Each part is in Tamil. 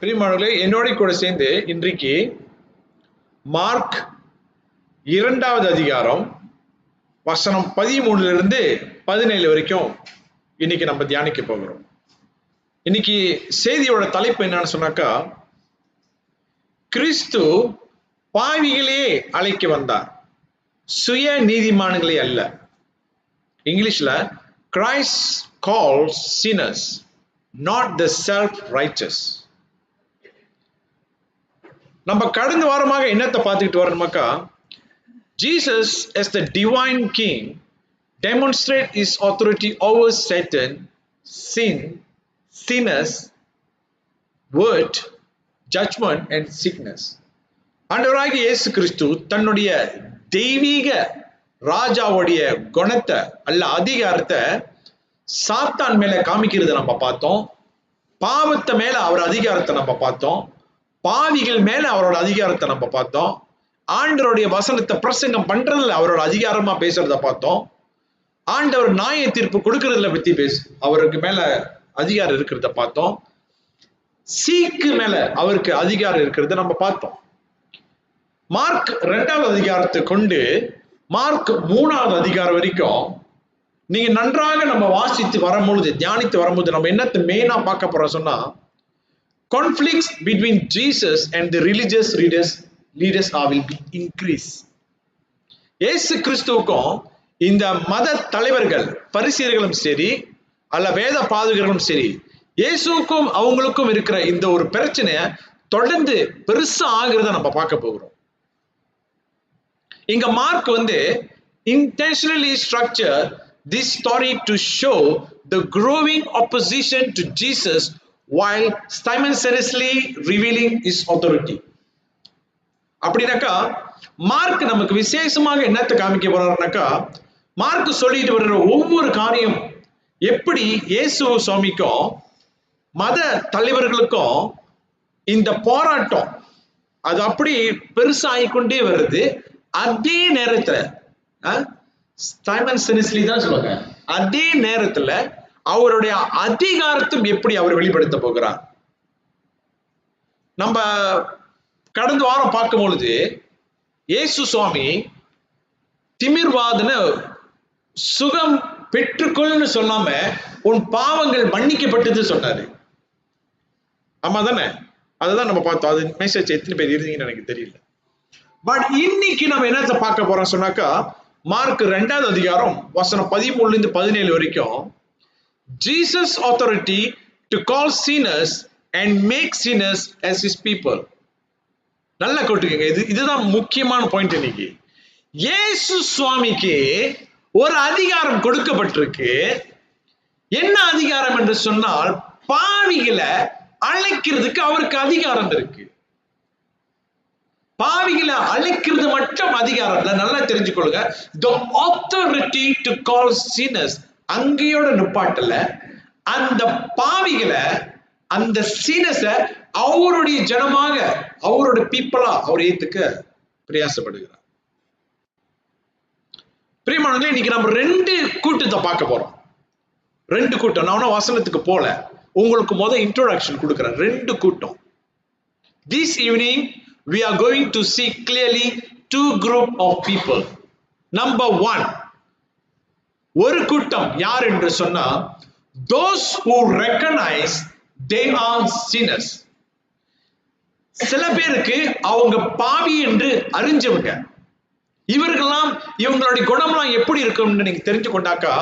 பிரியமானவர்களே, என்னோட கூட சேர்ந்து இன்றைக்கு மார்க் 2வது அதிகாரம் வசனம் 13 17 வரைக்கும் இன்னைக்கு நம்ம தியானிக்க போகிறோம். இன்னைக்கு செய்தியோட தலைப்பு என்னன்னு சொன்னாக்கா, கிறிஸ்து பாவிகளே அழைக்க வந்தார், சுய நீதிமான்களே அல்ல. இங்கிலீஷ்ல Christ calls sinners, not the self-righteous. நம்ம கடந்த வாரமாக என்னத்தை பார்த்துக்கிட்டு வரணுமாக்கா, Jesus as the divine king demonstrate his authority over Satan, sin, sinners, word, judgment and sickness. ஆண்டவராகிய இயேசு கிறிஸ்து தன்னுடைய தெய்வீக ராஜாவுடைய குணத்தை அல்ல அதிகாரத்தை சாத்தான் மேல காமிக்கிறத நம்ம பார்த்தோம். பாவத்தை மேல அவர் அதிகாரத்தை நம்ம பார்த்தோம். பாவிகள் மேல அவரோட அதிகாரத்தை நம்ம பார்த்தோம். ஆண்டவருடைய வசனத்தை பிரசங்கம் பண்றதுல அவரோட அதிகாரமா பேசுறத பார்த்தோம். ஆண்டவர் நியாய தீர்ப்பு கொடுக்கறதுல பத்தி அவருக்கு மேல அதிகாரம் இருக்கிறத பார்த்தோம். சீக்கு மேல அவருக்கு அதிகாரம் இருக்கிறத நம்ம பார்த்தோம். மார்க் 2வது அதிகாரத்தை கொண்டு மார்க் 3வது அதிகாரம் வரைக்கும் நீங்க நன்றாக நம்ம வாசித்து வரும்பொழுது, தியானித்து வரும்போது நம்ம என்னத்தை மெயினா பார்க்க போறோம் சொன்னா, conflicts between Jesus and the religious leaders will be increase. இயேசு கிறிஸ்துவுக்கும் இந்த மத தலைவர்கள் பரிசேயர்களும் சரி அல்ல வேத பாதகர்களும் சரி, இயேசுவுக்கும் அவங்களுக்கும் இருக்கிற இந்த ஒரு பிரச்சனை தொடர்ந்து பெருசா ஆகிறத நம்ம பார்க்க போகிறோம். இங்க mark intentionally structure this story to show the growing opposition to Jesus while simultaneously revealing his authority. அப்படினாக்கா மார்க் நமக்கு விசேஷமாக என்னத்தை காமிக்க போறாருனாக்கா, மார்க் சொல்லிட்டு வர்ற ஒவ்வொரு காரியம் எப்படி இயேசு சுவாமிக்கும் மத தலைவர்களுக்கும் இந்த போராட்டம் அது அப்படி பெருசாகிக்கொண்டே வருது. அதே நேரத்துல simultaneously தான் சொல்லுவாங்க, அதே நேரத்துல அவருடைய அதிகாரத்தும் எப்படி அவர் வெளிப்படுத்த போகிறார். நம்ம கடந்த வாரம் பார்க்கும் பொழுது இயேசு சுவாமி திமிர்வாதன சுகம் பெற்றுக்கொள்னு சொல்லாம உன் பாவங்கள் மன்னிக்கப்பட்டது சொன்னாரு. ஆமா தானே? அதுதான் நம்ம பார்த்தோம். அது மெசேஜ் எத்தனை பேர் இருந்தீங்கன்னு எனக்கு தெரியல. பட் இன்னைக்கு நம்ம என்னத்தை பார்க்க போறோம் சொன்னாக்கா, மார்க் 2வது அதிகாரம் வசனம் 13 17 வரைக்கும் Jesus authority to call sinners and make sinners as his people. நல்லா கேட்டுக்கங்க, இதுதான் முக்கியமான பாயிண்ட். இன்னைக்கு இயேசு சுவாமிக்கு ஒரு அதிகாரம் கொடுக்கப்பட்டிருக்கு. என்ன அதிகாரம் என்று சொன்னால், பாவிகளை அழைக்கிறதுக்கு அவருக்கு அதிகாரம் இருக்கு. பாவிகளை அழைக்கிறது மட்டும் அதிகாரம் இல்ல, நல்லா தெரிஞ்சுக்கொள்ளுங்க. The authority to call sinners அங்கேயோட நிப்பாட்டல, அந்த பாவிகளை அந்த sinners அவருடைய ஜனமாக அவருடைய பீப்பிளா அவர் ஏத்துக்க பிரயாசப்படுகிறார். பிரியமானவர்களே, இன்னைக்கு நம்ம 2 கூட்டத்தை பார்க்க போறோம். 2 கூட்டம். நான் வசனத்துக்கு போல உங்களுக்கு இன்ட்ரோடக்ஷன் கொடுக்கிறேன். 2 கூட்டம். This evening we are going to see clearly 2 group of people. Number 1, ஒரு கூட்டம் யார் என்று சொன்னா, those who recognize they are sinners. சில பேருக்கு அவங்க பாவி என்று அறிஞ்சவங்க. இவங்களுடைய குணம்லாம் எப்படி இருக்கும்னு நீங்க தெரிஞ்சு கொண்டாக்கா,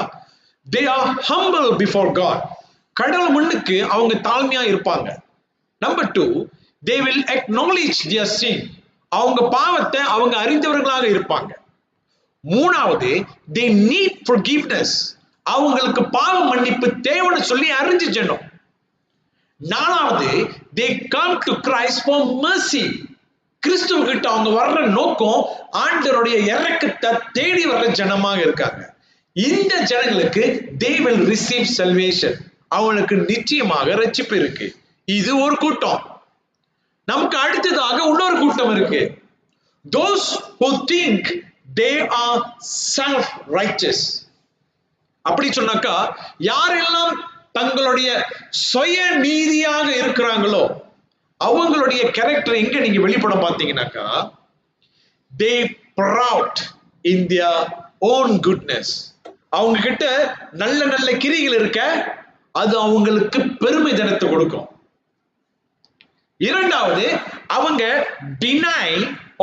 they are humble before God. கடவுள் முன்னுக்கு அவங்க தாழ்மையா இருப்பாங்க. Number 2, they will acknowledge their sin. அவங்க பாவத்தை அவங்க அறிந்தவர்களாக இருப்பாங்க. 3வது, they need forgiveness. அவங்களுக்கு பாவ மன்னிப்பு தேவைன்னு சொல்லி அறிஞ்சிடணும். 4வது, they come to Christ for mercy. கிறிஸ்துவ கிட்ட அவங்க வர்ற நோக்கம் ஆண்டவருடைய இரக்கத்தை தேடி வர்ற ஜனமாக இருக்காங்க. இந்த ஜனங்களுக்கு they will receive salvation. அவங்களுக்கு நிச்சயமாக ரட்சிப்பு இருக்கு. இது ஒரு கூட்டம். நமக்கு அடுத்ததாக இன்னொரு கூட்டம் இருக்கு. Those who think they are self-righteous. அப்படி சொன்னாக்கா, யாரெல்லாம் தங்களுடைய சுய நீதியாக இருக்கிறாங்களோ, அவங்களுடைய கேரக்டர் எங்க நீங்க வெளிப்படம் பார்த்தீங்கன்னாக்கா, they proud in their own goodness. அவங்க கிட்ட நல்ல நல்ல கிரிகள் இருக்க, அது அவங்களுக்கு பெருமை தனத்தை கொடுக்கும். இரண்டாவது, அவங்க deny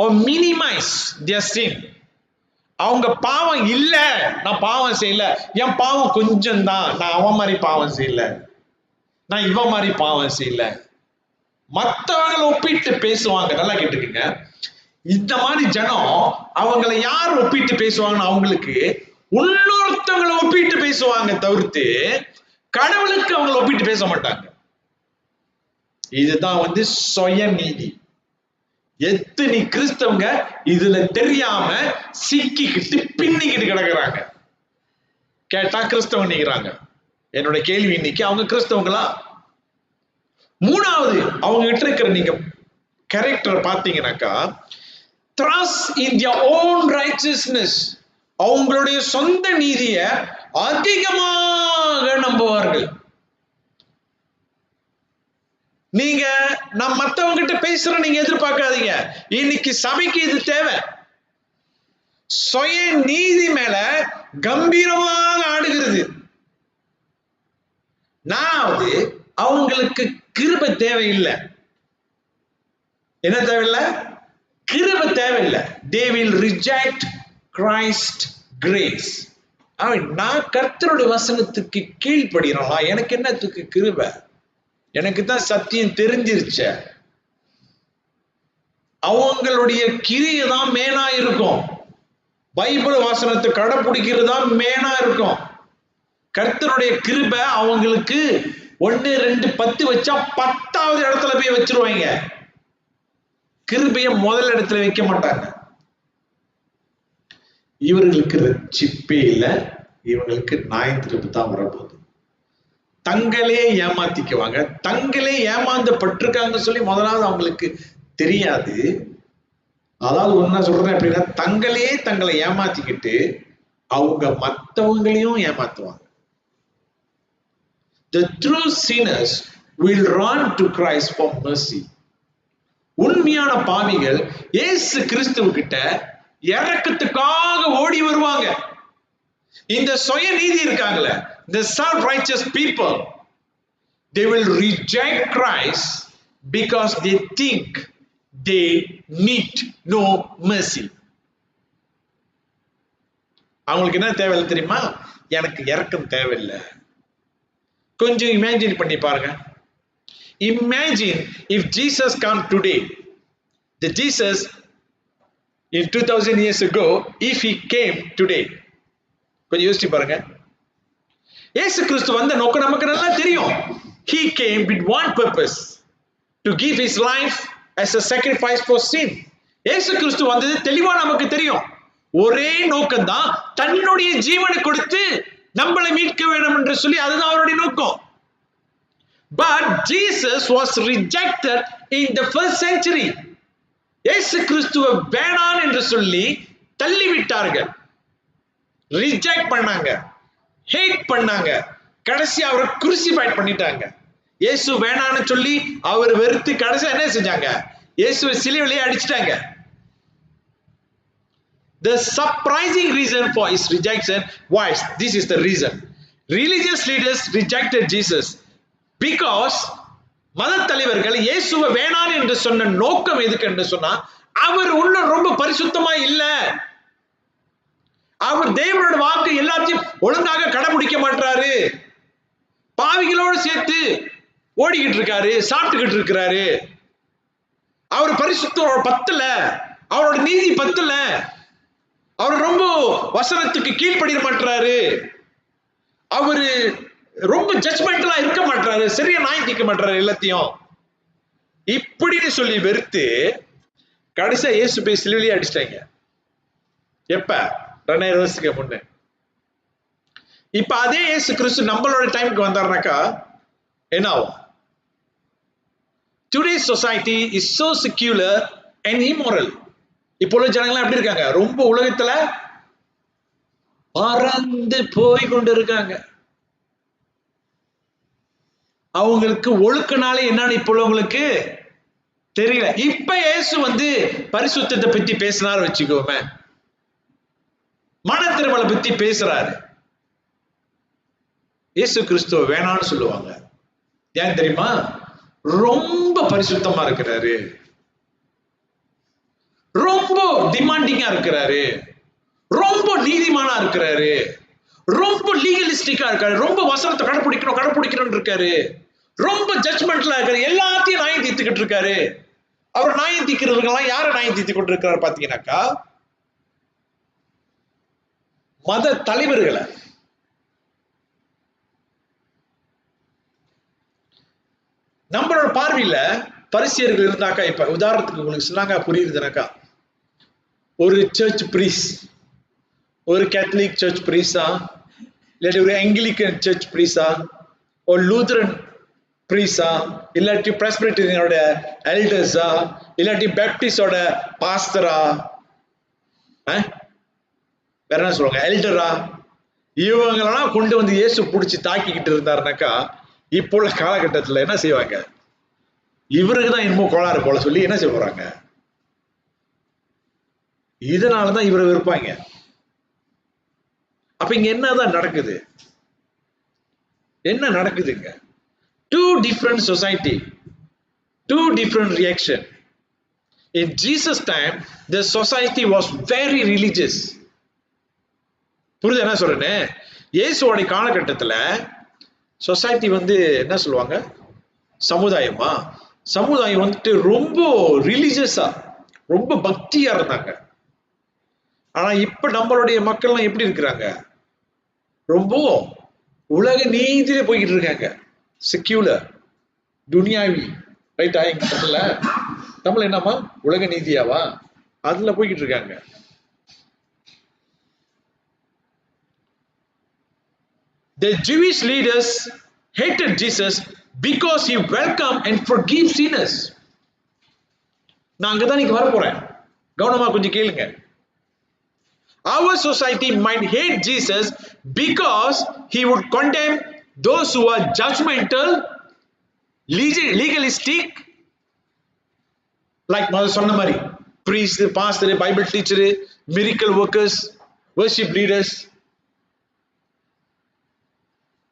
or minimize their sin. அவங்க பாவம் இல்ல, நான் பாவம் செய்யல, என் பாவம் கொஞ்சம் தான், நான் அவன் மாதிரி பாவம் செய்யல, நான் இவன் மாதிரி பாவம் செய்யல, மற்றவங்களை ஒப்பிட்டு பேசுவாங்க. நல்லா கேட்டுக்கங்க, இந்த மாதிரி ஜனம் அவங்களை யார் ஒப்பிட்டு பேசுவாங்கன்னு அவங்களுக்கு இன்னொருத்தவங்களை ஒப்பிட்டு பேசுவாங்க தவிர்த்து கடவுளுக்கு அவங்களை ஒப்பிட்டு பேச மாட்டாங்க. இதுதான் சுயநீதி. எத்தனை கிறிஸ்தவங்க இதுல தெரியாம சிக்கிக்கிட்டு பின்னிக்கிட்டு கிடக்குறாங்க. கேட்டா கிறிஸ்தவன் நிக்கிறாங்க. என்னோட கேள்வி இன்னைக்கு, அவங்க கிறிஸ்தவங்களா? மூணாவது, அவங்க கிட்ட இருக்கிற நீங்க கேரக்டர் பாத்தீங்கன்னாக்கா, trust in their own righteousness. அவங்களுடைய சொந்த நீதிய அதிகமாக நம்புவார்கள். நீங்க நான் மத்தவங்க கிட்ட பேசுற நீங்க எதிர்பார்க்காதீங்க. இன்னைக்கு சபைக்கு இது தேவை. சுய நீதி மேல கம்பீரமாக ஆடுகிறது. நாலாவது, அவங்களுக்கு கிருபை தேவையில்லை. என்ன தேவையில்லை? கிருபை தேவையில்லை. They will reject Christ grace. நான் கர்த்தருடைய வசனத்துக்கு கீழ்ப்படுகிறோம்ல, எனக்கு என்னத்துக்கு கிருபை? எனக்கு தான் சத்தியம் தெரிஞ்சிருச்ச. அவங்களுடைய கிரியை தான் மேனா இருக்கும். பைபிள் வசனத்தை கடைபிடிக்கிறது தான் மேனா இருக்கும். கர்த்தருடைய கிருபை அவங்களுக்கு 1, 2, 10 வச்சா 10வது இடத்துல போய் வச்சிருவாங்க. கிருபையை முதல் இடத்துல வைக்க மாட்டாங்க. இவர்களுக்கு ரட்சிப்பே இல்லை. இவங்களுக்கு நியாயத்தீர்ப்பு தான் வரப்போகுது. தங்களே ஏமாத்திக்குவாங்க. தங்களே ஏமாந்தப்பட்டிருக்காங்க சொல்லி முதலாவது அவங்களுக்கு தெரியாது. அதாவது ஒன்னா சொல்றேன் அப்படின்னா, தங்களே தங்களை ஏமாத்திக்கிட்டு அவங்க மற்றவங்களையும் ஏமாத்துவாங்க. The true sinners will run to Christ for mercy. உண்மையான பாவிகள் இயேசு கிறிஸ்துவுக்கிட்ட இரக்கத்துக்காக ஓடி வருவாங்க. இந்த சுய நீதி இருக்காங்களே, the self-righteous people, they will reject Christ because they think they need no mercy. அவங்களுக்கு என்ன தேவையில்லை தெரியுமா? எனக்கு இரக்கம் தேவையில்லை. கொஞ்சம் இமேஜின் பண்ணி பாருங்க. Imagine if Jesus come today, the Jesus in 2000 years ago, if he came today. கொஞ்சம் யோசிச்சு பாருங்க. இயேசு கிறிஸ்து வந்த நோக்கம் நமக்கு நல்லா தெரியும். He came with one purpose, to give his life as a sacrifice for sin. இயேசு கிறிஸ்து வந்தது தெளிவா நமக்கு தெரியும். ஒரே நோக்கம் தான், தன்னுடைய ஜீவனை கொடுத்து நம்மளை மீட்க வேண்டும் என்று சொல்லி, அதுதான் அவருடைய நோக்கம். But Jesus was rejected in the first century. இயேசு கிறிஸ்துவை வேணான் என்று சொல்லி தள்ளிவிட்டார்கள். ரிஜெக்ட் பண்ணாங்க, ஹேட் பண்ணாங்க, கடைசி அவரை குருசிஃபைட் பண்ணிட்டாங்க. இயேசு வேணான்னு சொல்லி அவர் வெறுத்து கடைசி என்ன செஞ்சாங்க? இயேசுவை சிலுவையிலே அடிச்சிட்டாங்க. The surprising reason for his rejection was, this is the reason. Religious leaders rejected Jesus because மத தலைவர்கள் இயேசுவை வேணான் என்று சொன்ன நோக்கம் எதுக்கு என்று சொன்னா, அவர் உள்ள ரொம்ப பரிசுத்தமா இல்ல, அவர் தேவனோட வாக்கு எல்லாத்தையும் ஒழுங்காக கடைபிடிக்க மாட்டாரு, பாவிகளோடு சேர்த்து ஓடிக்கிட்டு இருக்காரு, சாப்பிட்டுக்கிட்டு இருக்கிறாரு, அவர் பரிசுத்தம் பத்தல, அவரோட நீதி பத்தல, அவர் ரொம்ப வசனத்துக்கு கீழ்ப்படிய மாட்டாரு, அவரு ரொம்ப ஜட்ஜ்மெண்டலா இருக்க மாட்டாரு, சரியா நியாயம் தீர்க்க மாட்டாரு எல்லாத்தையும், இப்படின்னு சொல்லி வெறுத்து கடைசியா இயேசு போய் சிலுவையிலே அடிச்சிட்டாங்க. எப்ப? 2000 வருஷத்துக்கு முன்ன. இப்ப அதே இயேசு கிறிஸ்து நம்மளோட டைமுக்கு வந்தாருனாக்கா என்ன ஆகும்? Today's society is so secular and immoral. இப்போ உள்ள ஜனங்கள்லாம் எப்படி இருக்காங்க? ரொம்ப உலகத்துல பறந்து போய் கொண்டு இருக்காங்க. அவங்களுக்கு ஒழுக்கனாலே என்னன்னு இப்போ உள்ளவங்களுக்கு தெரியல. இப்ப இயேசு வந்து பரிசுத்தத்தை பத்தி பேசினாரு வச்சுக்கோமே, மன திருமலை பத்தி பேசுறாரு. இயேசு கிறிஸ்துவ வேணான்னு சொல்லுவாங்க. ஏன் தெரியுமா? ரொம்ப பரிசுத்தமா இருக்கிறாரு, ரொம்ப டிமாண்டிங்கா இருக்கிறாரு, ரொம்ப நீதிமானா இருக்கிறாரு, ரொம்ப லீகலிஸ்டிக்கா இருக்காரு, ரொம்ப வசனத்தை கடைபிடிக்கணும் இருக்காரு, ரொம்ப ஜட்ஜ்மெண்ட்ல இருக்காரு, எல்லாத்தையும் நியாயம் தீர்த்துக்கிட்டு இருக்காரு. அவர் நியாயம் தீர்க்கிறவங்கலாம் யாரை நியாயம் தீர்த்து கொண்டு இருக்கிறார் பாத்தீங்கன்னாக்கா, மத தலைவர்களை. நம்மளோட பார்வையில பரிசேயர்கள் இருந்தாக்கா, இப்ப உதாரணத்துக்கு உங்களுக்கு சொன்னாங்க புரியுதுனாக்கா, ஒரு சர்ச் பிரீஸ்ட், ஒரு கேத்தலிக் சர்ச் பிரீஸ்டா, இல்லாட்டி ஒரு ஆங்கிலிக்கன் சர்ச் பிரீஸ்டா, ஒரு லூதரன் பிரீஸ்டா, இல்லாட்டி பிரஸ்பிரிட்டரியோட எல்டர்ஸா, இல்லாட்டி பேப்டிஸ்டோட பாஸ்டரா, வேற என்ன சொல்லுவாங்க, எல்டரா, இவங்களெல்லாம் கொண்டு வந்து இயேசு பிடிச்சி தாக்கிக்கிட்டு இருந்தாருனாக்கா, இப்போ உள்ள காலகட்டத்தில் என்ன செய்வாங்க? இவருக்கு தான் என்னமோ கோளாறு போல சொல்லி என்ன செய்ய போறாங்க? இதனாலதான் இவரை விருப்பாங்க. அப்ப இங்க என்னதான் நடக்குது? என்ன நடக்குதுங்க? Two different society, two different reaction. In Jesus' time, the society was very religious. புரியுது என்ன சொல்றேன்னு? இயேசுவோட காலகட்டத்துல சொசைட்டி வந்து என்ன சொல்லுவாங்க? சமுதாயமா? சமுதாயம் வந்துட்டு ரொம்ப ரிலீஜியஸா, ரொம்ப பக்தியா இருந்தாங்க. ஆனா இப்ப நம்மளுடைய மக்கள்லாம் எப்படி இருக்கிறாங்க? ரொம்ப உலக நீதியில போய்கிட்டு இருக்காங்க. செக்யூலர், துனியாவி, ரைட்டா? எங்க தமிழ்ல, தமிழ் என்னமா? உலக நீதியாவா? அதுல போய்கிட்டு இருக்காங்க. The Jewish leaders hated Jesus because he welcomed and forgave sinners. நான் அங்கதான் நீங்க வர போறேன், கவனமா கொஞ்சம் கேளுங்க. Our society might hate Jesus because he would condemn those who are judgmental, legalistic, like சொன்ன மாதிரி priest, pastor, Bible teacher, miracle workers, worship leaders.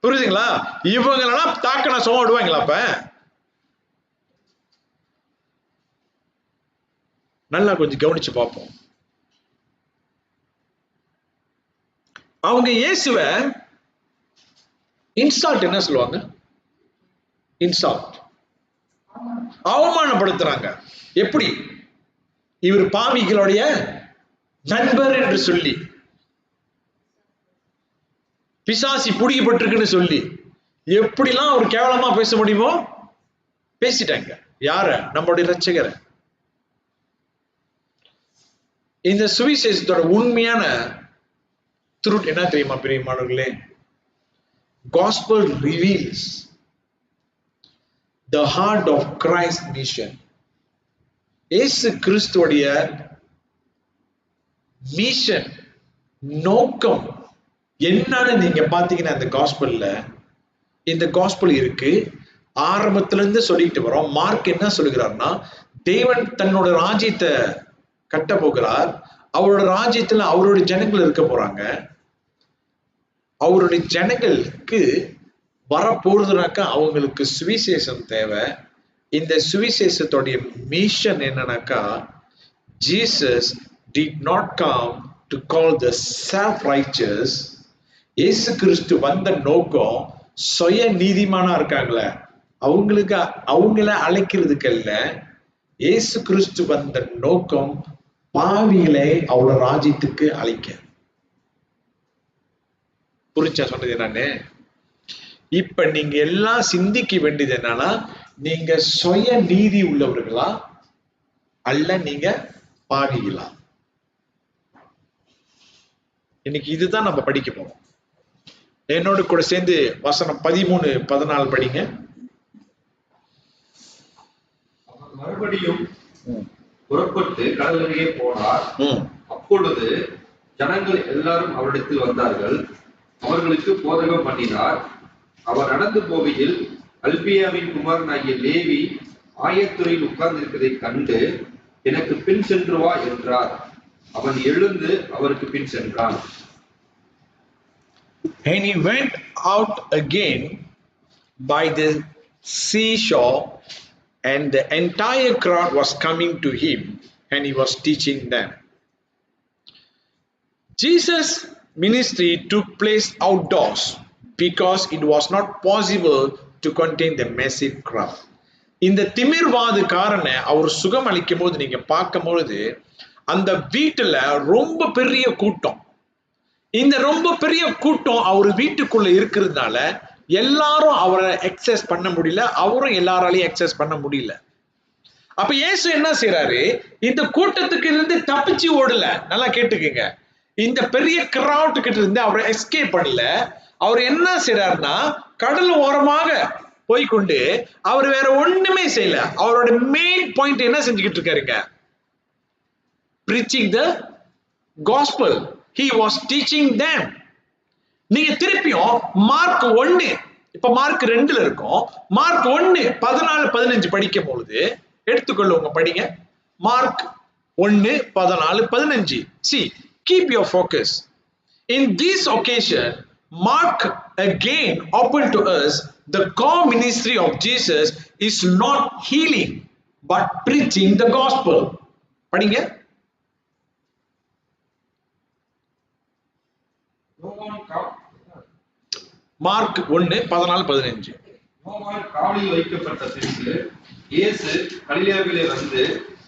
புரியுதுங்களா? இவங்களெல்லாம் தாக்கன சும்மா விடுவாங்களா? அப்ப நல்லா கொஞ்சம் கவனிச்சு பார்ப்போம். அவங்க இயேசுவ இன்சால்ட் என்ன சொல்லுவாங்க? இன்சால்ட், அவமானப்படுத்துறாங்க. எப்படி? இவர் பாவிகளுடைய நண்பர் என்று சொல்லி, பிசாசி புடிக்கப்பட்டிருக்குன்னு சொல்லி, எப்படிலாம் ஒரு கேவலமா பேச முடியுமோ பேசிட்டாங்க. யார? நம்மளுடைய இரட்சகரை. இந்த சுவிசேஷத்தோட உண்மையான ட்ரூத் என்ன தெரியுமா பிரியமானவர்களே? Gospel reveals the heart of Christ mission. இயேசு கிறிஸ்துவோடைய மிஷன், நோக்கம் என்னன்னு நீங்க பாத்தீங்கன்னா இந்த காஸ்பல்ல, இந்த காஸ்பல் இருக்கு. ஆரம்பத்துல இருந்து சொல்லிட்டு வரோம். மார்க் என்ன சொல்லுகிறார்னா, தேவன் தன்னோட ராஜ்யத்தை கட்ட போகிறார். அவரோட ராஜ்யத்துல அவருடைய ஜனங்கள் இருக்க போறாங்க. அவருடைய ஜனங்களுக்கு வரப்போறதுனாக்கா அவங்களுக்கு சுவிசேஷம் தேவை. இந்த சுவிசேஷத்துடைய மிஷன் என்னன்னாக்கா, Jesus did not come to call the self-righteous. இயேசு கிறிஸ்து வந்த நோக்கம் சுய நீதிமானா இருக்காங்களே அவங்களுக்கு, அவங்கள அழைக்கிறதுக்கு அல்ல. இயேசு கிறிஸ்து வந்த நோக்கம் பாவிகளை அவரோட ராஜ்யத்துக்கு அழைக்க. புரிச்சா சொன்னது என்னன்னு? இப்ப நீங்க எல்லாம் சிந்திக்க வேண்டியது என்னன்னா, நீங்க சுய நீதி உள்ளவர்களா அல்ல நீங்க பாவிகளா? இன்னைக்கு இதுதான் நம்ம படிக்க போறோம். என்னோட கூட சேர்ந்து வசனம் 13, 14 படிங்க. மறுபடியும் புறப்பட்டு கடலருகே போனார். அப்பொழுது ஜனங்கள் எல்லாரும் அவரிடத்தில் வந்தார்கள். அவர்களுக்கு போதகம் பண்ணினார். அவர் நடந்து போகையில் அல்பியாவின் குமாரனாகிய லேவி ஆயத்துறையில் உட்கார்ந்து இருக்கிறதை கண்டு எனக்கு பின் சென்று வா என்றார். அவன் எழுந்து அவருக்கு பின் சென்றான். And he went out again by the seashore, and the entire crowd was coming to him, and he was teaching them. Jesus' ministry took place outdoors because it was not possible to contain the massive crowd. இந்த திமிர்வாதக்காரனை அவர் சுகம் அளிக்கும் போது நீங்க பார்க்கும் பொழுது அந்த வீட்டுல ரொம்ப பெரிய கூட்டம், இந்த ரொம்ப பெரிய கூட்டம் அவர் வீட்டுக்குள்ள இருக்கிறதுனால எல்லாரும் அவரை எக்ஸஸ் பண்ண முடியல, அவரும் எல்லாராலையும் எக்ஸஸ் பண்ண முடியல. அப்ப இயேசு என்ன செய்யறாரு, இந்த கூட்டத்துக்கு இருந்து தப்பிச்சு ஓடல. நல்லா கேட்டுக்கங்க, இந்த பெரிய கிரவுட் கிட்ட இருந்து அவரை எஸ்கேப் பண்ணல. அவர் என்ன செய்யறாருன்னா கடல் ஓரமாக போய்கொண்டு அவர் வேற ஒண்ணுமே செய்யல. அவரோட மெயின் பாயிண்ட் என்ன செஞ்சுக்கிட்டு இருக்காருங்க, preaching the gospel. He was teaching them. நீங்க திருப்பியும் மார்க் 1, இப்ப மார்க் 2ல இருக்கும், மார்க் 1 14 15 படிக்கும் பொழுது எடுத்துக்கொள்ளுங்க, படிங்க. Mark 1 14 15. See, keep your focus. In this occasion, Mark again opened to us the core ministry of Jesus is not healing but preaching the gospel. படிங்க. மார்க் 1 14 15. யோவான் காவலில் வைக்கப்பட்ட பின்பு இயேசு கலிலேயாவிலே வந்து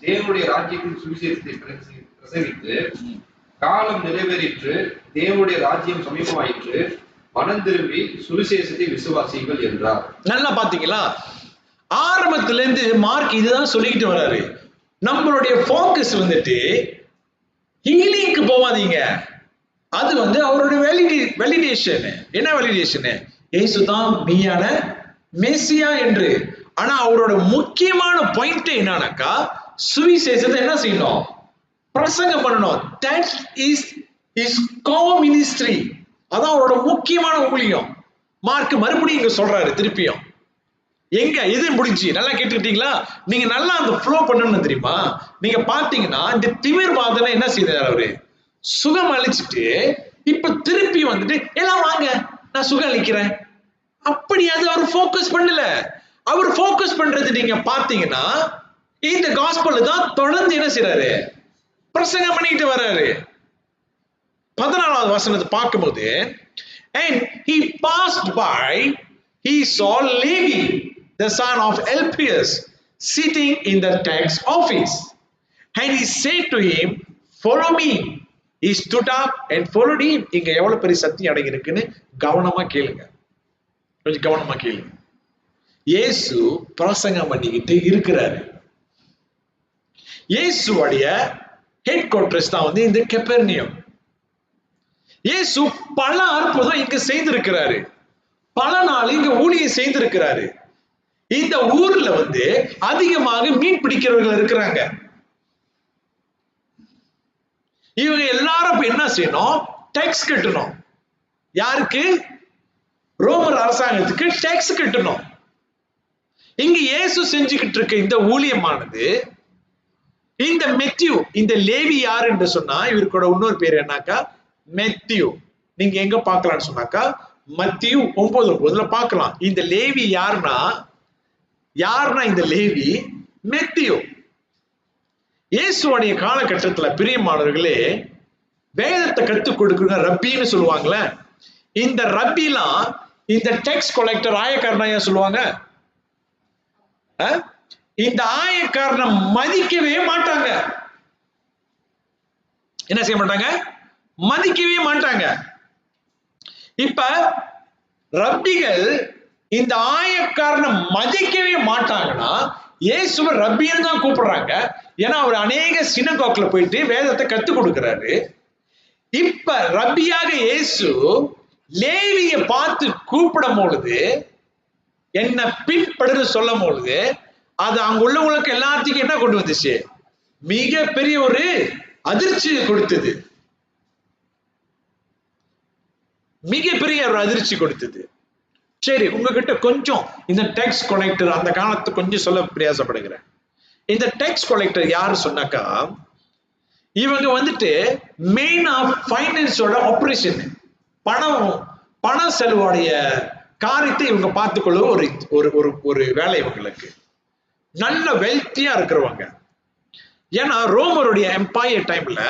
தேவனுடைய ராஜ்யத்தின் சுவிசேஷத்தை பிரசங்கித்து, காலம் நிறைவேறிற்று, தேவனுடைய ராஜ்யம் சமீபமாயிற்று, மனம் திரும்பி சுவிசேஷத்தை விசுவாசியுங்கள் என்றார். நல்லா பாத்தீங்களா, ஆரம்பத்துல இருந்து மார்க் இதுதான் சொல்லிக்கிட்டு வர்றாரு. நம்மளுடைய போக்கஸ் வந்துட்டு ஹீலிங்க்கு போவாதீங்க, அது வந்து அவருடைய வேலிடேஷன். என்ன வேலிடேஷன்? இயேசுதான் மெய்யான மெசியா என்று. ஆனா அவரோட முக்கியமான பாயிண்ட் என்னன்னாக்கா, சுவிசேஷத்தை என்ன செய்யணும், பிரசங்கம் பண்ணணும். That is his core ministry. அதான் அவரோட முக்கியமான ஊழியம். மார்க் மறுபடியும் இங்க சொல்றாரு திருப்பியும். எங்க எது முடிஞ்சு நல்லா கேட்டுக்கிட்டீங்களா? நீங்க நல்லா அந்த ஃப்ளோ பண்ணணும் தெரியுமா? நீங்க பாத்தீங்கன்னா இந்த திமிர்வாதனை என்ன செய்தார், அவரு சுகம் அளிச்சுட்டு இப்ப திருப்பி வந்துட்டு எல்லாம் வாங்க நான் சுகம் அளிக்கிறேன், அப்படி அது அவர் ஃபோக்கஸ் பண்ணல. அவர் ஃபோக்கஸ் பண்றது நீங்க பாத்தீங்கன்னா இந்த காஸ்பல் தான் தொடர்ந்து என்ன செய்யறாரு, பிரசங்கம் பண்ணிட்டு வர்றாரு. 14வது வசனத்தை பார்க்கும்போது, and he passed by, he saw Levi the son of Alphaeus sitting in the tax office, and he said to him, follow me. He stood up and followed him. இங்க எவ்வளவு பெரிய சத்தியம் அடங்கி இருக்குன்னு கவனமா கேளுங்க, கொஞ்சம் கவனமா கேளுங்க. இயேசு பிரசங்கம் பண்ணிக்கிட்டு இருக்கிறாரு. இயேசுடைய ஹெட் குவார்டர்ஸ் தான் வந்து இந்த கெப்பர்னியம். இயேசு பல அற்புதம் இங்க செய்திருக்கிறாரு, பல நாள் இங்க ஊழியம் செய்திருக்கிறாரு. இந்த ஊர்ல வந்து அதிகமாக மீன் பிடிக்கிறவர்கள் இருக்கிறாங்க. இவங்க எல்லாரும் என்ன செய்யணும், டாக்ஸ் கட்டணும். யாருக்கு? ரோமர் அரசாங்கத்துக்கு டாக்ஸ் கட்டணும். இங்க இயேசு செஞ்சுக்கிட்டு இருக்க இந்த ஊழியமானது, இந்த மெத்தியூ, இந்த லேவி யார் என்று சொன்னா இவருக்கோட இன்னொரு பேர் என்னக்கா மெத்தியூ. நீங்க எங்க பார்க்கலாம்னு சொன்னாக்கா மத்தியூ 9:9 பார்க்கலாம். இந்த லேவி யாருன்னா இந்த லேவி மெத்தியூ. இயேசுடைய காலகட்டத்துல பிரியமானவர்களே, வேதத்தை கத்துக் கொடுக்குற ரப்பின்னு சொல்லுவாங்களே, இந்த ரப்பிலாம் இந்த டேக்ஸ் கலெக்டர் ஆயக்காரனா சொல்லுவாங்க. இந்த ஆயக்காரனை மதிக்கவே மாட்டாங்க. என்ன செய்ய மாட்டாங்க? மதிக்கவே மாட்டாங்க. இப்ப ரப்பிகள் இந்த ஆயக்காரனை மதிக்கவே மாட்டாங்கன்னா இயேசுவை ரப்பின்னு தான் கூப்பிடுறாங்க. ஏன்னா அவர் அநேக சினகோக்ல போயிட்டு வேதத்தை கத்துக் கொடுக்கிறாரு. இப்ப ரப்பியாக இயேசு லேவிய பார்த்து கூப்பிடும் பொழுது, என்ன பின்படுன்னு சொல்லும் பொழுது, அது அங்க உள்ளவங்களுக்கு எல்லாத்துக்கும் என்ன கொண்டு வந்துச்சு? மிகப்பெரிய ஒரு அதிர்ச்சியை கொடுத்தது. மிகப்பெரிய ஒரு அதிர்ச்சி கொடுத்தது. சரி, உங்ககிட்ட கொஞ்சம் இந்த டேக்ஸ் கலெக்டர் அந்த காலத்து கொஞ்சம் சொல்ல பிரயாசப்படுகிறேன். இந்த டேக்ஸ் கலெக்டர் யாரு சொன்னாக்கா, இவங்க வந்துட்டு மெயின் ஆஃப் ஃபைனான்ஸோட ஆபரேஷன், பண செலவுடைய காரியத்தை இவங்க பார்த்துக்கொள்ள ஒரு ஒரு ஒரு வேலை இவங்களுக்கு. நல்ல வெல்த்தியா இருக்கிறவங்க. ஏன்னா ரோமருடைய எம்பையர் டைம்ல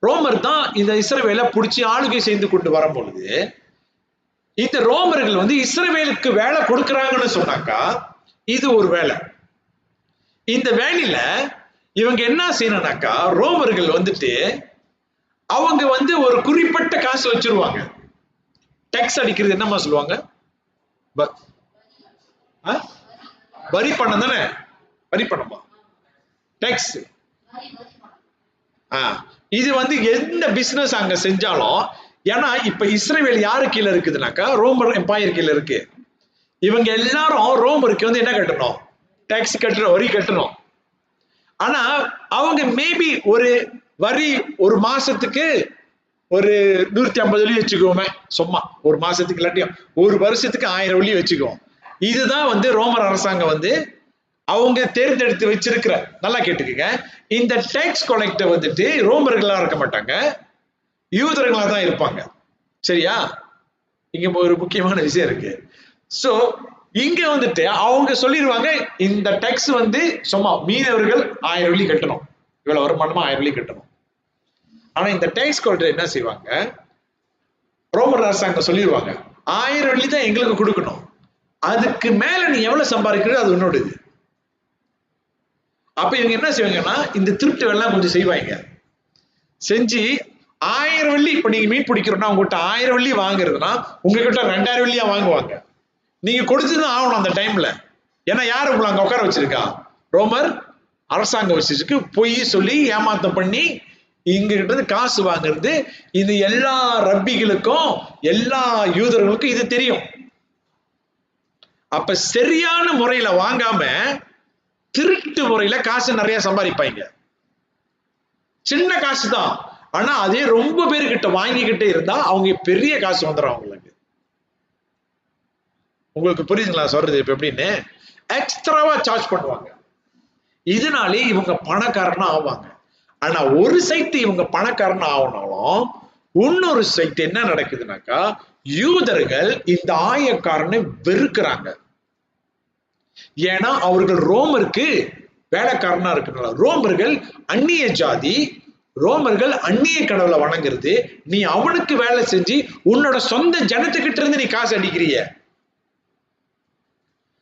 ரோமர் தான் இந்த இஸ்ரவேலை பிடிச்சி ஆளுகை செய்து கொண்டு வரும் பொழுது, இந்த ரோமர்கள் வந்து இஸ்ரவேலுக்கு வேலை கொடுக்கறாங்கன்னு சொன்னாக்கா இது ஒரு வேலை. இந்த வேலையில இவங்க என்ன செய்யணும்னாக்கா, ரோமர்கள் வந்துட்டு அவங்க வந்து ஒரு குறிப்பிட்ட காசு வச்சிருவாங்க. டேக்ஸ் அடிக்கிறது என்னமா சொல்லுவாங்க? வரி பணம் தானே? வரி பணமா? டேக்ஸ். இது வந்து எந்த பிசினஸ் அங்க செஞ்சாலும், ஏன்னா இப்ப இஸ்ரவேல் யாரு கீழே இருக்குதுனாக்கா ரோமர் எம்பையர் கீழே இருக்கு. இவங்க எல்லாரும் ரோமருக்கு வந்து என்ன கட்டணும்? டேக்ஸ் கட்டணும், வரி கட்டணும். ஆனா அவங்க மேபி ஒரு வரி ஒரு மாசத்துக்கு ஒரு 150 வெள்ளி வச்சுக்கோமே, சும்மா ஒரு மாசத்துக்கு, இல்லாட்டியும் ஒரு வருஷத்துக்கு 1000 வெள்ளி வச்சுக்குவோம். இதுதான் வந்து ரோமர் அரசாங்கம் வந்து அவங்க தேர்ந்தெடுத்து வச்சிருக்கிற. நல்லா கேட்டுக்கங்க, இந்த டேக்ஸ் கலெக்டர் வந்துட்டு ரோமர்களா இருக்க மாட்டாங்க, யூதர்களா தான் இருப்பாங்க. சரியா? இங்க ஒரு முக்கியமான விஷயம் இருக்கு. சோ இங்க வந்துட்டு அவங்க சொல்லிடுவாங்க, இந்த டேக்ஸ் வந்து சும்மா மீனவர்கள் 1000 வெள்ளி கட்டணும், இவ்வளவு வருமானமா 1000 வெள்ளி கட்டணும். ஆனா இந்த டேக்ஸ் கலெக்டர் என்ன செய்வாங்க, ரோமர் அரசாங்கம் சொல்லிடுவாங்க 1000 வெள்ளி தான் எங்களுக்கு கொடுக்கணும், அதுக்கு மேல நீ எவ்வளவு சம்பாதிக்கிறது அது உன்னோட இது. அப்ப இவங்க என்ன செய்வாங்கன்னா இந்த திருட்டு வேலை கொஞ்சம் செய்வாங்க. செஞ்சு 1000 வெள்ளி, இப்ப நீங்க மீன் பிடிக்கிறோம்னா உங்ககிட்ட 1000 வெள்ளி வாங்குறதுன்னா உங்ககிட்ட 2000 வெள்ளியா வாங்குவாங்க. நீங்க கொடுத்துதான் ஆகணும் அந்த டைம்ல. ஏன்னா யாரு உங்களை அங்க உட்கார வச்சிருக்கா? ரோமர் அரசாங்கம் வச்சிருக்கு. பொய் சொல்லி ஏமாத்தம் பண்ணி இங்க கிட்ட இருந்து காசு வாங்குறது. இது எல்லா ரப்பிகளுக்கும் எல்லா யூதர்களுக்கும் இது தெரியும். அப்ப சரியான முறையில வாங்காம திருட்டு முறையில காசு நிறைய சம்பாதிப்பாங்க. சின்ன காசு தான், ஆனா அதே ரொம்ப பேருக்கிட்ட வாங்கிக்கிட்டே இருந்தா அவங்க பெரிய காசு வந்துடும் அவங்களுக்கு. உங்களுக்கு புரியுதுங்களா சொல்றது இப்ப எப்படின்னு? எக்ஸ்ட்ராவா சார்ஜ் பண்ணுவாங்க. இதனாலே இவங்க பணக்காரனா ஆவாங்க. ஆனா ஒரு சைட்டு இவங்க பணக்காரனா ஆகணும், இன்னொரு சைட்டு என்ன நடக்குதுனாக்கா, யூதர்கள் இந்த ஆயக்காரனை வெறுக்கிறாங்க. ஏன்னா அவர்கள் ரோமருக்கு வேலைக்காரனா இருக்கிறாங்க. ரோமர்கள் அந்நிய ஜாதி, ரோமர்கள் அந்நிய கடவுளை வணங்குறது. நீ அவனுக்கு வேலை செஞ்சு உன்னோட சொந்த ஜனத்துக்கிட்ட இருந்து நீ காசு அடிக்கிறிய,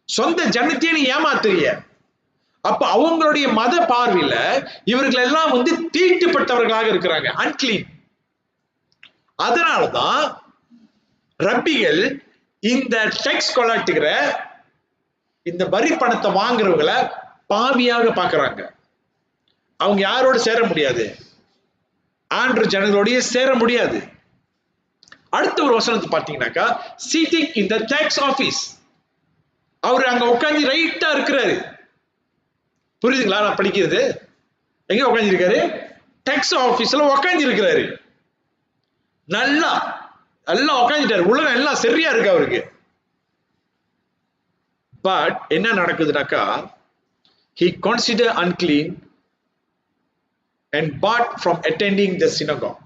சொந்த ஜனத்தையே நீ ஏமாத்துறிய. அப்ப அவங்களுடைய மத பார்வையில இவர்கள் எல்லாம் வந்து தீட்டுப்பட்டவர்களாக இருக்கிறாங்க, அன்கிளீன். அதனாலதான் ரப்பிகள் இந்த டேக்ஸ் கலெக்டர், இந்த வரி பணத்தை வாங்குறவங்களை பாவியாக பார்க்கறாங்க. அவங்க யாரோட சேர முடியாது? ஆண்ட்ரு ஜனங்களோடய சேர முடியாது. அடுத்த ஒரு வசனத்தை பார்த்தீங்கன்னாக்கா, cheating in the tax office, அவர் அங்க உட்கார்ந்து ரைட்டா இருக்கிறாரு. புரியுதுங்களா நான் படிக்கிறது? எங்க உட்கார்ந்து இருக்காரு? டேக்ஸ் ஆபீஸ்ல உட்கார்ந்து இருக்கிறாரு. நல்லா நல்லா உட்காந்துட்டாரு. உலகம் எல்லாம் சரியா இருக்கு அவருக்கு. பட் என்ன நடக்குதுனாக்கா, he considered unclean and barred from attending the synagogue.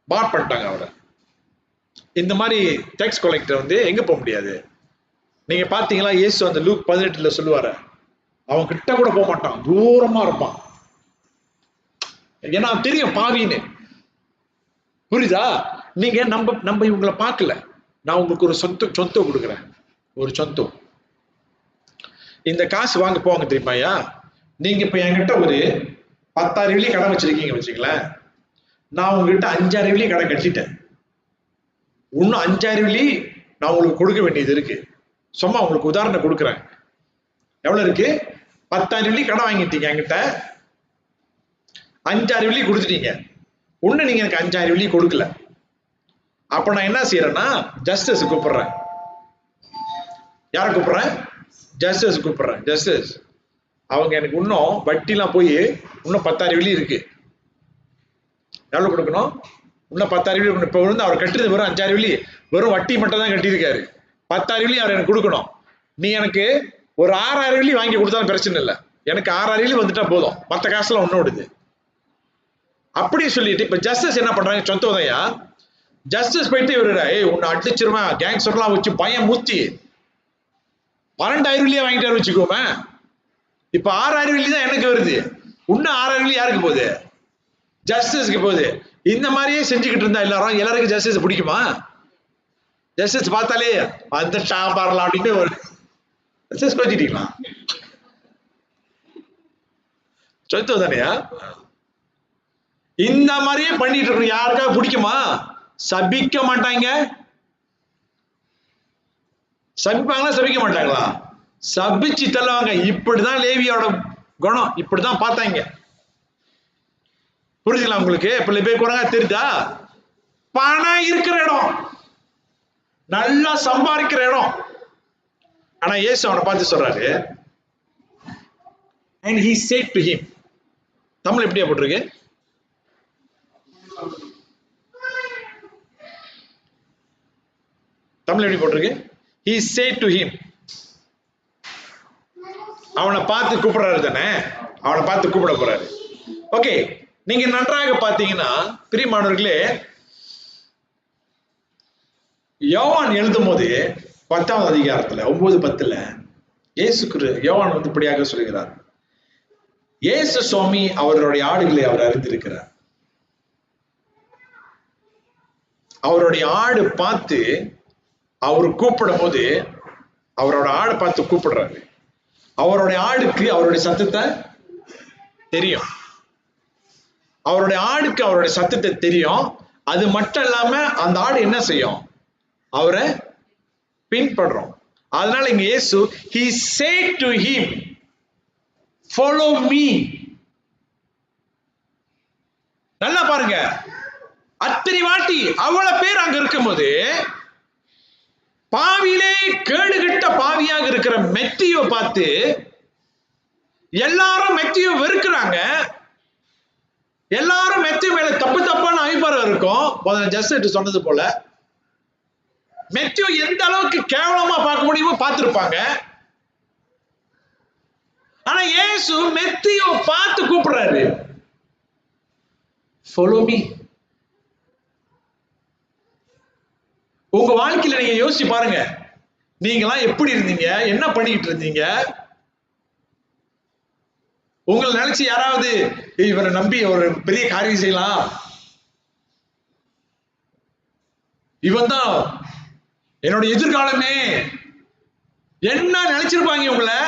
பார் பண்ணிட்டாங்க அவரை. இந்த மாதிரி டேக்ஸ் கலெக்டர் வந்து எங்க போக முடியாது. நீங்க பாத்தீங்களா, இயேசு அந்த லூக் 18ல சொல்லுவாரு, அவன் கிட்ட கூட போக மாட்டான், தூரமா இருப்பான். ஏன்னா தெரியும் பாவின்னு. புரியுதா? நீங்க நம்ம இவங்களை பார்க்கல. நான் உங்களுக்கு ஒரு சொந்தம் கொடுக்குறேன், ஒரு சொந்தம். இந்த காசு வாங்க போவாங்க தெரியுமாயா? நீங்க இப்ப என்கிட்ட ஒரு 10,000 வெள்ளி கடன் வச்சிருக்கீங்க வச்சுங்களேன். நான் உங்ககிட்ட 5,000 வெள்ளி கடன் கட்டிட்டேன். இன்னும் 5,000 வெள்ளி நான் உங்களுக்கு கொடுக்க வேண்டியது இருக்கு. சும்மா உங்களுக்கு உதாரணம் கொடுக்குறேன். எவ்வளவு இருக்கு? 10,000 வெள்ளி கடன் வாங்கிட்டீங்க என்கிட்ட, 5,000 வெள்ளி கொடுத்துட்டீங்க. ஒண்ணு நீங்க எனக்கு 5,000 வெள்ளி கொடுக்கல. அப்ப நான் என்ன செய்யறேன்னா, ஜஸ்டிஸ் கூப்பிடுறேன். யாரை கூப்பிடுறேன்? ஜஸ்டிஸ் கூப்பிடுறேன். ஜஸ்டிஸ் அவங்க எனக்கு இன்னும் வட்டிலாம் போய் இன்னும் 10,000 வெள்ளி இருக்கு. எவ்வளவு கொடுக்கணும்? இன்னும் 10,000 வெள்ளி. இப்ப வந்து அவர் கட்டுறது வெறும் 5,000 வெள்ளி, வெறும் வட்டி மட்டும் தான் கட்டியிருக்காரு. 10,000 வெள்ளி அவர் எனக்கு கொடுக்கணும். நீ எனக்கு ஒரு 6,000 வெள்ளி வாங்கி கொடுத்தாலும் பிரச்சனை இல்லை, எனக்கு 6,000 வெள்ளி வந்துட்டா போதும், மற்ற காசுலாம் ஒன்னோடுது. அப்படி சொல்லிட்டு இப்ப ஜஸ்டிஸ் என்ன பண்றாங்க, சொந்த உதயா ஜஸ்டிஸ் போயிட்டு இவரு உன்னை அடிச்சிருவேன் கேங்ஸ்டர்லாம் வச்சு பயம் மூத்தி 12,000 வெள்ளியா வாங்கிட்டாரு வச்சுக்கோமே. இப்ப 6,000 வெள்ளி தான் எனக்கு வருது, இன்னும் 6,000 வெள்ளி யாருக்கு போகுது? ஜஸ்டிஸ்க்கு போகுது. இந்த மாதிரியே செஞ்சுக்கிட்டு இருந்தா எல்லாருக்கும் ஜஸ்டிஸ் பிடிக்குமா? ஜஸ்டிஸ் பார்த்தாலே அந்த சாம்பார்லாம் அப்படின்னு ஒரு ஜஸ்டிஸ் வச்சுட்டீங்களா? சொத்து தானையா? இந்த மாதிரியே பண்ணிட்டு இருக்கோம். யாருக்கா பிடிக்குமா? சபிக்க மாட்டாங்க. சபிப்பாங்களா சபிக்க மாட்டாங்களா? சபிச்சு தள்ளுவாங்க. இப்படிதான் லேவியோட குணம், இப்படிதான் பார்த்தாங்க. புரிஞ்சுக்கலாம் உங்களுக்கு? இப்ப லேவி குரங்கா தெரியுதா? பணம் இருக்கிற இடம், நல்லா சம்பாதிக்கிற இடம். ஆனா இயேசு அவனை பார்த்து சொல்றாரு, and he said to him, Tamil எப்படியா போட்டிருக்கு? தமிழ் எப்படி போட்டிருக்கு? he said to him, அவனை பார்த்து கூப்பிடுறாரு தானே, அவனை பார்த்து கூப்பிட போறாரு. ஓகே, நீங்க நன்றாக பார்த்தீங்கன்னா பிரியமானவர்களே, யோவான் எழுதும் போது 10வது அதிகாரத்துல 9:10 இயேசு யோவான் வந்து இப்படியாக சொல்கிறார், இயேசு சுவாமி அவருடைய ஆடுகளை அவர் அறிந்திருக்கிறார். அவருடைய ஆடு பார்த்து அவர் கூப்பிடும் போது அவரோட ஆடு பார்த்து கூப்பிடுறாரு. அவருடைய ஆடுக்கு அவருடைய சத்தத்தை தெரியும். அவருடைய ஆடுக்கு அவருடைய சத்தத்தை தெரியும். அது மட்டும் இல்லாம அந்த ஆடு என்ன செய்யும்? அவரை பின்பற்றோம். அதனால இங்க இயேசு he said to him, follow me. நல்லா பாருங்க, அத்தனை வாட்டி அவ்வளவு பேர் அங்க இருக்கும்போது பாவியிலே கேடுகட்ட பாவியாக இருக்கிற மெத்தியோ பார்த்து எல்லாரும் மெத்தியோ வெறுக்கிறாங்க. எல்லாரும் மெத்தியோ மேல தப்பு தப்பான அபிப்பிராயம் இருக்கும். முதல்ல ஜஸ்ட் சொன்னது போல மெத்தியோ எந்த அளவுக்கு கேவலமா பார்க்க முடியுமோ பார்த்திருப்பாங்க. ஆனா இயேசு மெத்தியோ பார்த்து கூப்பிடுறாரு, follow me. உங்க வாழ்க்கையில நீங்க யோசிச்சு பாருங்க, நீங்களாம் எப்படி இருந்தீங்க, என்ன பண்ணிக்கிட்டு இருந்தீங்க? உங்களை நினைச்சு யாராவது இவரை நம்பி ஒரு பெரிய காரியம் செய்யலாம், இவன் தான் என்னோட எதிர்காலமே, என்ன நினைச்சிருப்பாங்க உங்களை?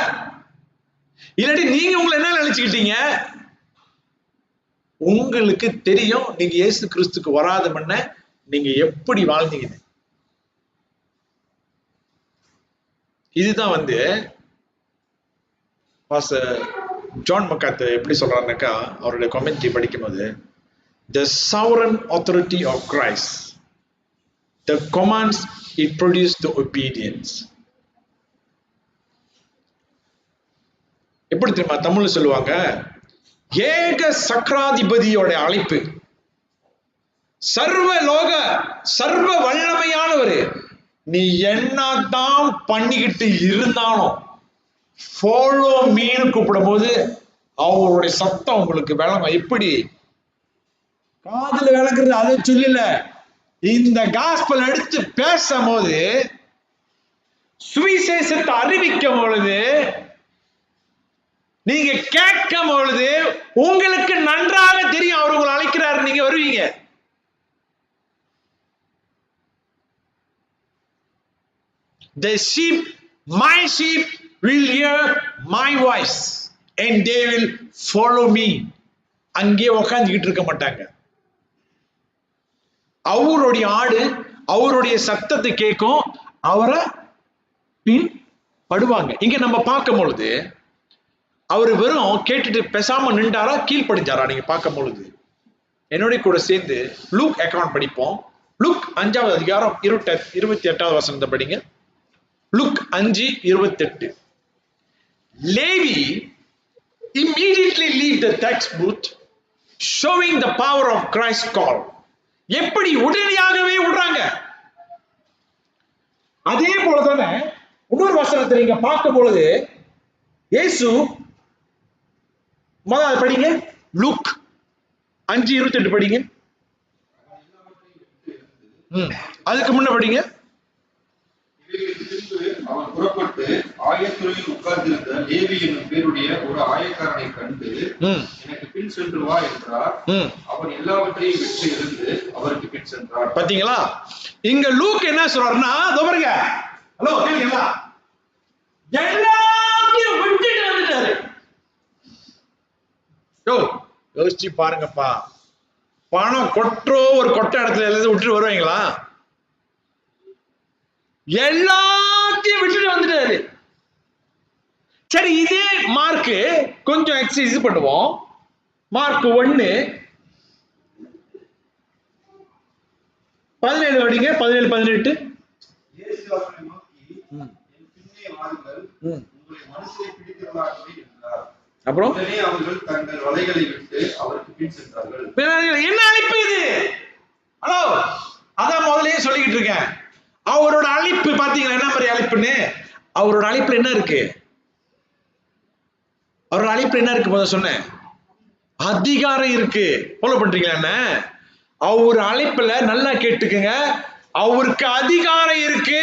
இல்லாட்டி நீங்க உங்களை என்ன நினைச்சுக்கிட்டீங்க? உங்களுக்கு தெரியும் நீங்க இயேசு கிறிஸ்துக்கு வராத முன்ன நீங்க எப்படி வாழ்ந்தீங்க. இதுதான் வந்து ஜான் மக்காத் எப்படி சொல்றாருனாக்கா, அவருடைய கமெண்ட்ரி படிக்கும்போது, the sovereign authority of Christ, the commands it produced the obedience. எப்படி தெரியுமா தமிழ்ல சொல்லுவாங்க, ஏக சக்கராதிபதியோட அழைப்பு, சர்வ லோக சர்வ வல்லமையானவர், நீ என்னதான் பண்ணிக்கிட்டு இருந்தாலும் ஃபாலோ மீன்னு கூப்பிடும் போது அவருடைய சத்தம் உங்களுக்கு விளங்கும். எப்படி காதுல விளக்குறது? அதை சொல்லல, இந்த காஸ்பல் எடுத்து பேசும் போது, சுவிசேஷத்தை அறிவிக்கும் பொழுது, நீங்க கேட்கும் பொழுது உங்களுக்கு நன்றாக தெரியும் அவர் உங்களை அழைக்கிறாரு, நீங்க வருவீங்க. The sheep, my sheep will hear my voice and they will follow me. அங்கே உட்கார்ந்துகிட்டு இருக்க மாட்டாங்க. அவருடைய ஆடு அவருடைய சத்தத்தை கேட்கும், அவரை பின்படுவாங்க. இங்க நம்ம பார்க்கும் பொழுது அவர் வெறும் கேட்டுட்டு பேசாம நின்றாரா, கீழ்ப்படிஞ்சாரா? நீங்க பார்க்கும் பொழுது என்னோட கூட சேர்ந்து லூக் அக்கவுண்ட் படிப்போம். லூக் 5வது அதிகாரம் 28வது வசனத்தை படிங்க. Look 5:28. Levi immediately leave the tax booth, showing the power of Christ's call. எப்படி உடனடியாகவே விடுறாங்க. அதே போலதானே இன்னொரு வசனத்தை நீங்க பார்க்கும் பொழுது இயேசு முதல்ல படிங்க, லூக் 5:28 படிங்க. அதுக்கு முன்ன படிங்க. அவன் புறப்பட்டு ஆயத்துறையில் உட்கார்ந்திருந்த லேவி என்னும் பேருடைய ஒரு ஆயக்காரனை கண்டு எனக்கு பின் சென்று வா என்றார். அவன் எல்லாவற்றையும் விட்டு இருந்து அவருக்கு பின் சென்றார். பாத்தீங்களா? இங்க லூக் என்ன சொல்றாருன்னா, பாருங்க, ஹலோ கேளுங்களா, எல்லாத்தையும் விட்டுட்டு வந்துட்டாரு. யோசிச்சு பாருங்கப்பா, பணம் கொற்றோ ஒரு கொட்டை இடத்துல எல்லாத்தையும் விட்டுட்டு வருவாங்களா? எல்லாத்தையும் விட்டுட்டு வந்துட்டாரு. சரி, இதே மார்க் கொஞ்சம் எக்ஸசைஸ் பண்ணுவோம். மார்க் 1:17 படிங்க. 17-18. அப்புறம் அவர்கள் தங்கள் வலைகளை விட்டு அவருக்கு பின் சென்றார்கள். என்ன அழைப்பு இது? ஹலோ, அதான் முதல்லயே சொல்லிக்கிட்டு இருக்கேன். அவரோட அழைப்பு பாத்தீங்களா என்ன மாதிரி அழைப்புன்னு? அவரோட அழைப்புல என்ன இருக்கு? அவரோட அழைப்புல என்ன இருக்கு? முதல்ல சொன்னேன், அதிகாரம் இருக்கு. ஃபாலோ பண்றீங்களா என்ன? அவர் அழைப்புல நல்லா கேட்டுக்குங்க, அவருக்கு அதிகாரம் இருக்கு.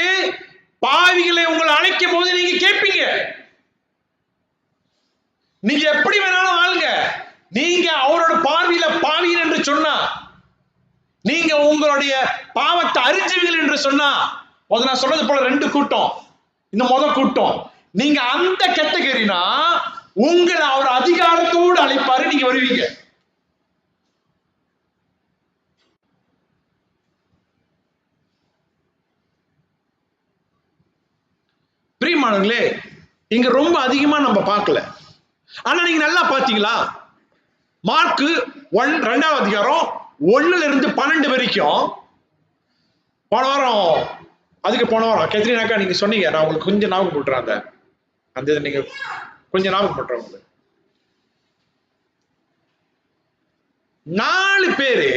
பாவிகளை உங்களை அழைக்கும் போது நீங்க கேட்பீங்க. நீங்க எப்படி வேணாலும் ஆளுங்க. நீங்க அவரோட பார்வையில பாவிகள் என்று சொன்னா, நீங்க உங்களுடைய பாவத்தை அறிஞ்சவீர்கள் என்று சொன்னா, நான் சொன்னது போல 2 கூட்டம். இந்த முதல் கூட்டம், நீங்க அந்த கேட்டகரினா உங்களை அவர் அதிகாரத்தோடு அழைப்பாரு, நீங்க வருவீங்க. பிரியமானவர்களே, இங்க ரொம்ப அதிகமா நம்ம பார்க்கல. ஆனா நீங்க நல்லா பாத்தீங்களா? மார்க் 2வது அதிகாரம் 1-12 வரைக்கும். போன வாரம் கேத்ரினாக்கா நீங்க சொன்னீங்க, நான் உங்களுக்கு கொஞ்சம் ஞாபகம் போட்டுறேன். அந்த நீங்க கொஞ்சம் ஞாபகம் போட்டுறேன். உங்களுக்கு 4 பேரு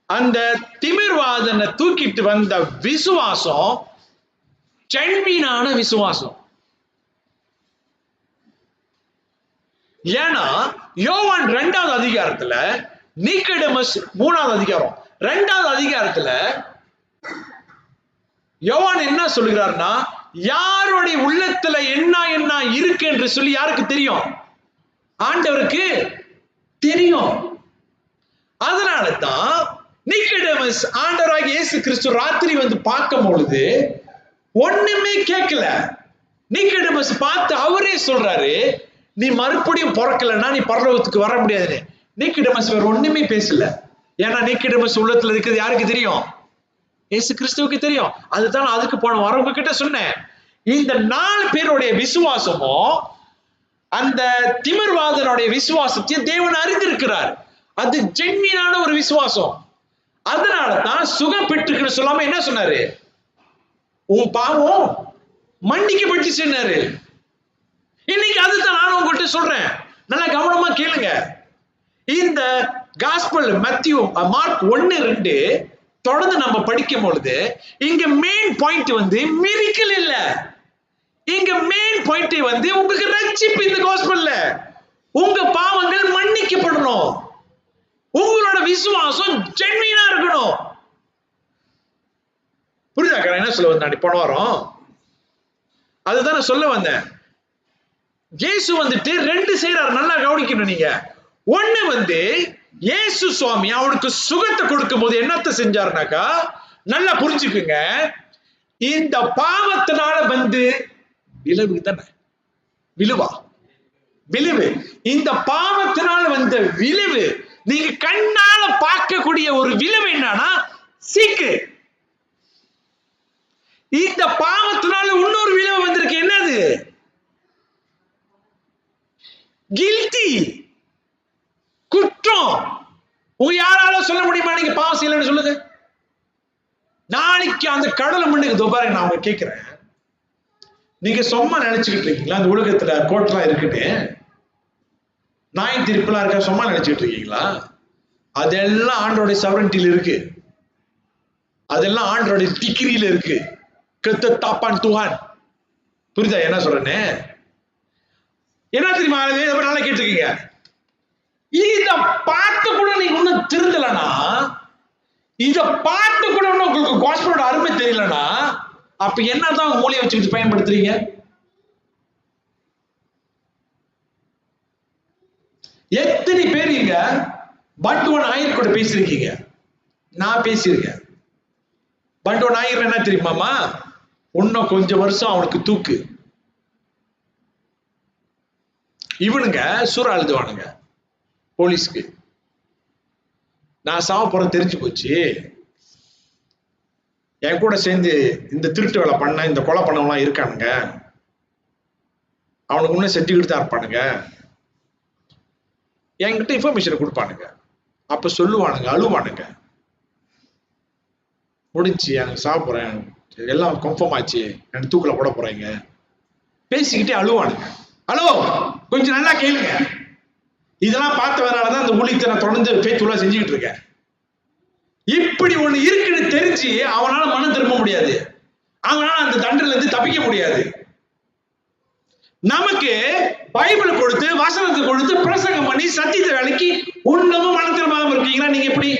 அந்த திமிர்வாதனை தூக்கிட்டு வந்த விசுவாசம் ஜென்வீனான விசுவாசம். ஏன்னா யோவான் 2வது அதிகாரத்துல, நிக்கோதேமஸ் 3வது அதிகாரம் 2வது அதிகாரத்துல யோவான் என்ன சொல்லுகிறார்னா, யாருடைய உள்ளத்துல என்ன இருக்கு என்று சொல்லி யாருக்கு தெரியும்? ஆண்டவருக்கு தெரியும். அதனால தான் நிக்கோதேமஸ் ஆண்டவராகிய இயேசு கிறிஸ்து ராத்திரி வந்து பார்க்கும் பொழுது ஒண்ணுமே கேட்கல. நிக்கோதேமஸ் பார்த்து அவரே சொல்றாரு, நீ மறுபடியும் பிறக்கலன்னா நீ பரலோகத்துக்கு வர முடியாதுன்னு. நிக்கோதேமஸ் வேற ஒண்ணுமே பேசல. ஏன்னா நிக்கோதேமஸ் உள்ளத்துல இருக்கிறது யாருக்கு தெரியும்? இயேசு கிறிஸ்துவுக்கு தெரியும். அதுதான் அதுக்கு போன வாரம் உங்ககிட்ட சொன்னேன். இந்த 4 பேருடைய விசுவாசமும் அந்த திமிர்வாதனுடைய விசுவாசத்தையும் தேவன் அறிந்திருக்கிறார். அது ஜென்வீனான ஒரு விசுவாசம். அதனால தான் சுகம் பெற்றுக்கிற சொல்லாம என்ன சொன்னாரு? உன் பாவம் மன்னிக்கப்பட்டு சொன்னாரு. இன்னைக்கு அதுதான் நானும் உங்ககிட்ட சொல்றேன். நல்லா கவனமா கேளுங்க. இந்த காஸ்பல் மார்க் 1-2 தொடர்ந்து நம்ம படிக்கும் பொழுது இங்க மெயின் பாயிண்ட் வந்து மிரிக்கல் இல்ல. இங்க மெயின் பாயிண்ட் வந்து உங்களுக்கு ரட்சிப்பு. இந்த காஸ்பல்ல உங்க பாவங்கள் மன்னிக்கப்படணும். உங்களோட விசுவாசம் ஜென்வீனா இருக்கணும். புரியுதா? என்ன சொல்ல வந்தேன் போன வாரம்? அதுதான் நான் சொல்ல வந்தேன். இயேசு வந்துட்டு 2 செய்யறாரு, நல்லா கவனிக்கணும் நீங்க. ஒண்ணு வந்து இயேசு சுவாமி அவனுக்கு சுகத்தை கொடுக்கும் போது என்னத்தை செஞ்சாருனாக்கா, நல்லா புரிஞ்சுக்குங்க, இந்த பாவத்தினால வந்து விளைவு தானே, விளைவு. இந்த பாவத்தினால வந்த விளைவு, நீங்க கண்ணால பார்க்கக்கூடிய ஒரு விளைவு என்னன்னா சீக்கு. இந்த பாவத்தினால இன்னொரு விளைவு வந்திருக்கு. என்னது? கில்ட்டி, குற்றம். உங்க யாரால சொல்ல முடியுமா நீங்க பாவம் செய்யலன்னு? சொல்லுங்க. நாளைக்கு அந்த கடலை மண்ணுக்கு பாருங்க, நான் அவங்க கேட்கிறேன், நீங்க சும்மா நினைச்சுக்கிட்டு இருக்கீங்களா அந்த உலகத்துல கோர்ட்லாம் இருக்குன்னு, நாய் தீர்ப்புலாம் இருக்க சும்மா நினைச்சுக்கிட்டு இருக்கீங்களா? அதெல்லாம் ஆண்டோட சவரன்டியில் இருக்கு. அதெல்லாம் ஆண்டோட டிகிரியில இருக்கு. கத்த தாப்பான் துவான். புரியுதா என்ன சொல்றேன்னு? என்ன தெரியுமா? நல்லா கேட்டுருக்கீங்க. இத பார்த்து கூட நீங்க இன்னும் திருந்தலனா, இத பார்த்து கூட இன்னும் உங்களுக்கு காஸ்பலோட அருமை தெரியலனா, அப்ப என்னதான் மூளையை வச்சுக்கிட்டு பயன்படுத்துறீங்க? எத்தனை பேர் இங்க பண்டுவன் ஆயிரம் கூட பேசிருக்கீங்க? நான் பேசியிருக்கேன். பண்டுவன் ஆயிரம் என்ன தெரியுமாமா? இன்னும் கொஞ்சம் வருஷம் அவனுக்கு தூக்கு. இவனுங்க சூறா எழுதுவானுங்க போலீஸ்க்கு. நான் சாவ போறேன் தெரிஞ்சு போச்சு, என் கூட சேர்ந்து இந்த திருட்டு வேலை பண்ண, இந்த கொலை பண்ணவங்களாம் இருக்கானுங்க, அவனுக்கு முன்னே செட்டிக்கிட்டு தான் இருப்பானுங்க, என்கிட்ட இன்ஃபர்மேஷன் கொடுப்பானுங்க. அப்ப சொல்லுவானுங்க, அழுவானுங்க, முடிஞ்சு எனக்கு சாவ போறேன், எல்லாம் கன்ஃபார்ம் ஆச்சு, எனக்கு தூக்கில போட போறீங்க, பேசிக்கிட்டே அழுவானுங்க. ஹலோ, கொஞ்சம் நல்லா கேளுங்க. இதெல்லாம் பார்த்தவனாலதான் அந்த ஊழியத்தை நான் தொடர்ந்து ஃபேத்ஃபுல்லா செஞ்சுக்கிட்டு இருக்கேன். இப்படி ஒண்ணு இருக்குன்னு தெரிஞ்சு அவனால மனம் திரும்ப முடியாது, அவனால அந்த தண்டனையில இருந்து தப்பிக்க முடியாது. நமக்கு பைபிள் கொடுத்து, வசனத்தை கொடுத்து, பிரசங்கம் பண்ணி, சத்தியத்தை வேலைக்கு ஒண்ணுமே மனம் திரும்பாம இருக்கீங்களா? நீங்க எப்படி?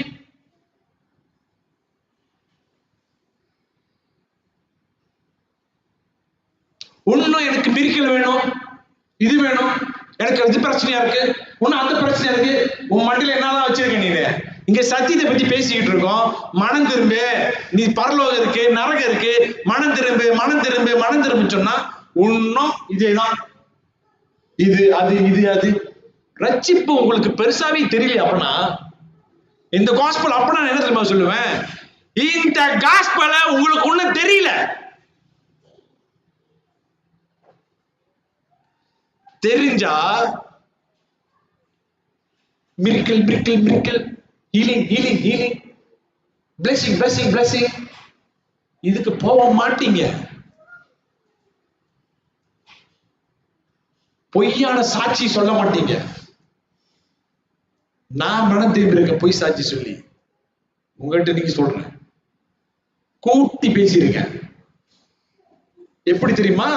ஒன்னும் எனக்கு மிரிக்கல் வேணும், இது வேணும், எனக்கு இது பிரச்சனையா இருக்கு, ஒன்னும் அந்த பிரச்சனையா இருக்கு. உன் மண்டியில என்னதான் வச்சிருக்க நீ? இங்க சத்தியத்தை பத்தி பேசிக்கிட்டு இருக்கோம். மனம் திரும்பு, நீ பரலோகம் இருக்கு, நரகம் இருக்கு, மனம் திரும்பு, மனம் திரும்பு, மனம் திரும்பு சொன்னா ஒன்னும் இதேதான். இது அது, இது அது. ரட்சிப்பு உங்களுக்கு பெருசாவே தெரியல. அப்பனா இந்த காஸ்பல் அப்பனா என்ன தெரியுமா சொல்லுவேன்? இந்த காஸ்பல உங்களுக்கு ஒண்ணும் தெரியல. தெரிஞ்சா miracle miracle miracle, healing healing healing, blessing blessing blessing, இதுக்கு போக மாட்டீங்க. பொய்யான சாட்சி சொல்ல மாட்டீங்க. நான் மனம் திரும்பி இருக்க பொய் சாட்சி சொல்லி உங்கள்கிட்ட நீங்க சொல்றேன், கூட்டி பேசியிருக்கேன். எப்படி தெரியுமா?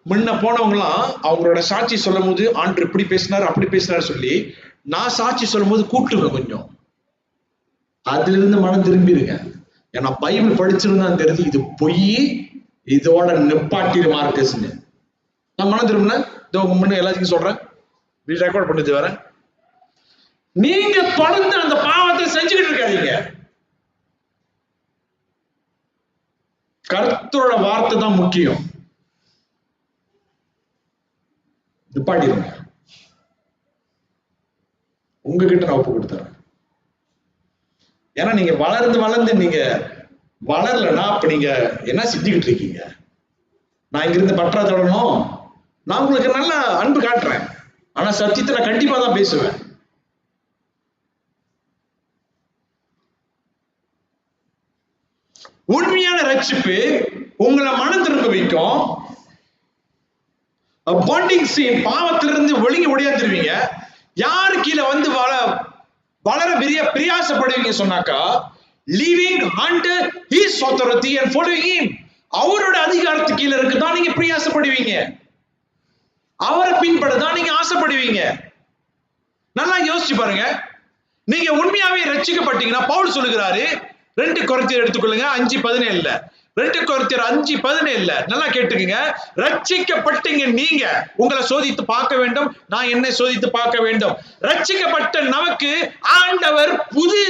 முன்ன போனவங்களாம் அவங்களோட சாட்சி சொல்லும் போது ஆண்டு இப்படி பேசினார் அப்படி பேசினார் சொல்லி, நான் சாட்சி சொல்லும் போது கூட்டுவேன் கொஞ்சம். அதுல இருந்து மனம் திரும்பி இருக்கேன். ஏன்னா பைபிள் படிச்சிருந்தா தெரிஞ்சு இது பொய், இதோட நிப்பாட்டிடு மார்க்கஸ்ன்னு. நான் மனம் திரும்பினேன். முன்ன எல்லாத்துக்கும் சொல்றேன், ரெக்கார்ட் பண்ணிட்டு வரேன். நீங்க தொடர்ந்து அந்த பாவத்தை செஞ்சுக்கிட்டு இருக்காதீங்க. கர்த்தரோட வார்த்தை தான் முக்கியம். நிப்பாட்டிடுங்க. உங்ககிட்ட நான் ஒப்பு கொடுத்துறேன். ஏன்னா நீங்க வளர்ந்து வளர்ந்து நீங்க வளரலன்னா அப்ப நீங்க என்ன செஞ்சுக்கிட்டு இருக்கீங்க? நான் இங்க இருந்து பற்றா தொடரணும், நான் உங்களுக்கு நல்ல அன்பு காட்டுறேன், ஆனா சத்தியத்தை நான் கண்டிப்பா தான் பேசுவேன். உண்மையான ரட்சிப்பு உங்களை மனம் திரும்ப வைக்கும். பாண்டிங் சீன், பாவத்திலிருந்து ஒழுங்கி ஒடியாந்துருவீங்க. யாரு கீழே வந்து வளர பிரியாசப்படுவீங்க சொன்னாக்கா, living under his authority and following him, அவரோட அதிகாரத்துக்கு கீழே இருக்குதான் நீங்க பிரியாசப்படுவீங்க, அவரை பின்பற்றதான் நீங்க ஆசைப்படுவீங்க. நல்லா யோசிச்சு பாருங்க. நீங்க உண்மையாவே ரட்சிக்கப்பட்டீங்கன்னா, பவுல் சொல்லுகிறாரு 2 கொரிந்தியர் எடுத்துக்கொள்ளுங்க 5:17, 2 கொரிந்தியர் 5:17 நல்லா கேட்டுக்கங்க. ரட்சிக்கப்பட்டீங்க நீங்க, உங்களை சோதித்து பார்க்க வேண்டும், நான் என்னை சோதித்து பார்க்க வேண்டும். ரட்சிக்கப்பட்ட நமக்கு ஆண்டவர் புது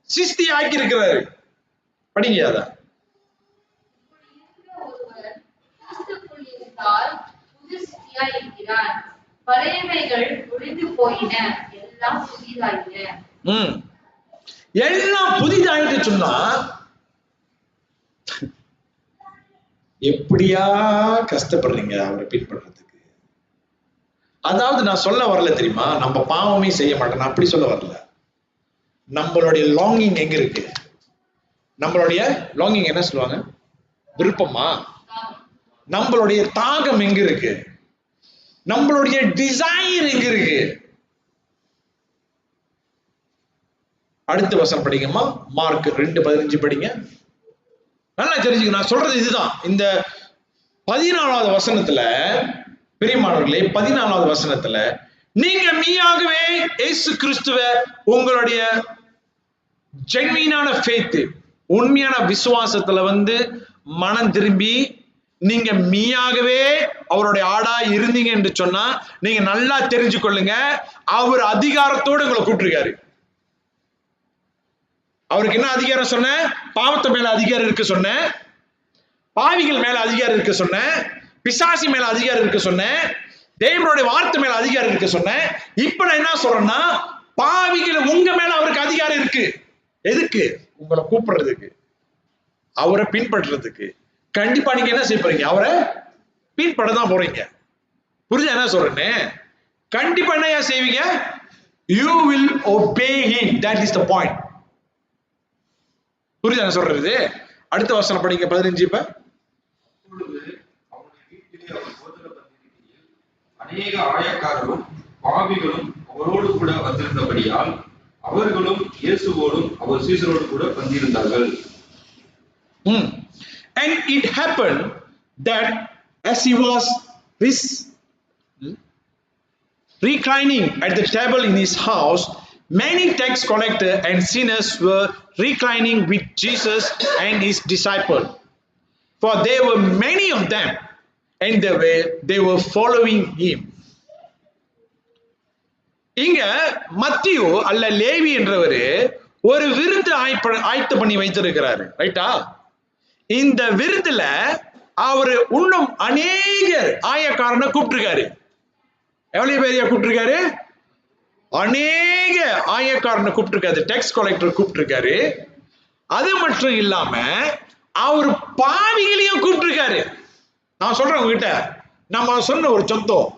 சிருஷ்டி ஆக்கி இருக்கிறாரு. படிங்க அத. பழையவைகள் ஒழிந்து போயின, எல்லாம் புதிதாயின. எல்லாம் புதிதாயிட்டு சொன்னா எப்படியா கஷ்டப்படுறீங்க அவரை பின்பற்றதுக்கு? அதாவது நான் சொல்ல வரல தெரியுமா, நம்ம பாவமே செய்ய மாட்டோம், நான் அப்படி சொல்ல வரல. நம்மளுடைய லாங்கிங் எங்க இருக்கு? நம்மளுடைய லாங்கிங் என்ன சொல்லுவாங்க? விருப்பமா? நம்மளுடைய தாகம் எங்க இருக்கு? நம்மளுடைய டிசைர் எங்க இருக்கு? அடுத்த வசனம் படிங்கம்மா. மார்க் 2:15 படிங்க. நல்லா தெரிஞ்சுக்க, நான் சொல்றது இதுதான். இந்த 14வது வசனத்துல, பிரியமானவர்களே, 14வது வசனத்துல நீங்க மெய்யாகவே இயேசு கிறிஸ்துவ உங்களுடைய ஜென்வீனான ஃபெய்த், உண்மையான விசுவாசத்துல மனம் திரும்பி நீங்க மெய்யாகவே அவருடைய ஆடா இருந்தீங்க என்று சொன்னா, நீங்க நல்லா தெரிஞ்சு கொள்ளுங்க, அவர் அதிகாரத்தோடு உங்களை கூப்பிட்டுருக்காரு. அவருக்கு என்ன அதிகாரம் சொன்ன? பாவத்தை மேல அதிகாரம் இருக்கு சொன்ன, பாவிகள் மேல அதிகாரம் இருக்கு சொன்ன, பிசாசி மேல அதிகாரம் இருக்கு சொன்ன, தேவனுடைய வார்த்தை மேல அதிகாரம் இருக்கு சொன்ன. இப்ப நான் என்ன சொல்றேன்னா, பாவிகள் உங்க மேல அவருக்கு அதிகாரம் இருக்கு. எதுக்கு? உங்களை கூப்பிடுறதுக்கு, அவரை பின்பற்றுறதுக்கு. கண்டிப்பா நீங்க என்ன செய்ய போறீங்க? அவரை பின்பற்ற தான் போறீங்க. புரியுதா என்ன சொல்றேன்னு? கண்டிப்பா என்ன செய்வீங்க? You will obey him. That is the point. புரியுதா என்ன சொல்றது? அடுத்த வசனம் படிங்க, 15. இப்ப அநேக ஆயக்காரரும் பாவிகளும் அவரோடு கூட வந்திருந்தபடியால் அவர்களும் இயேசுவோடும் அவர் சீசரோடு கூட வந்திருந்தார்கள். And it happened that as he was reclining at the table in his house, many tax collectors and sinners were reclining with Jesus and his disciples, for there were many of them, and they were following him. இங்க மத்தியு அல்ல லேவி என்றவர் ஒரு விருந்து ஆயத்த பண்ணி வைத்திருக்கிறாரு, ரைட்டா? இந்த விருந்துல அவரு இன்னும் அநேகர் ஆயக்காரனை கூப்பிட்டிருக்காரு. எவ்வளவு பேரையா கூப்பிட்டிருக்காரு? அநேக ஆயக்காரனை கூப்பிட்டிருக்காரு, டேக்ஸ் கலெக்டர் கூப்பிட்டிருக்காரு. அது மட்டும் இல்லாம அவர் பாவிகளையும் கூப்பிட்டிருக்காரு. நான் சொல்றேன் உங்ககிட்ட, நம்ம சொன்ன ஒரு சொந்தம்,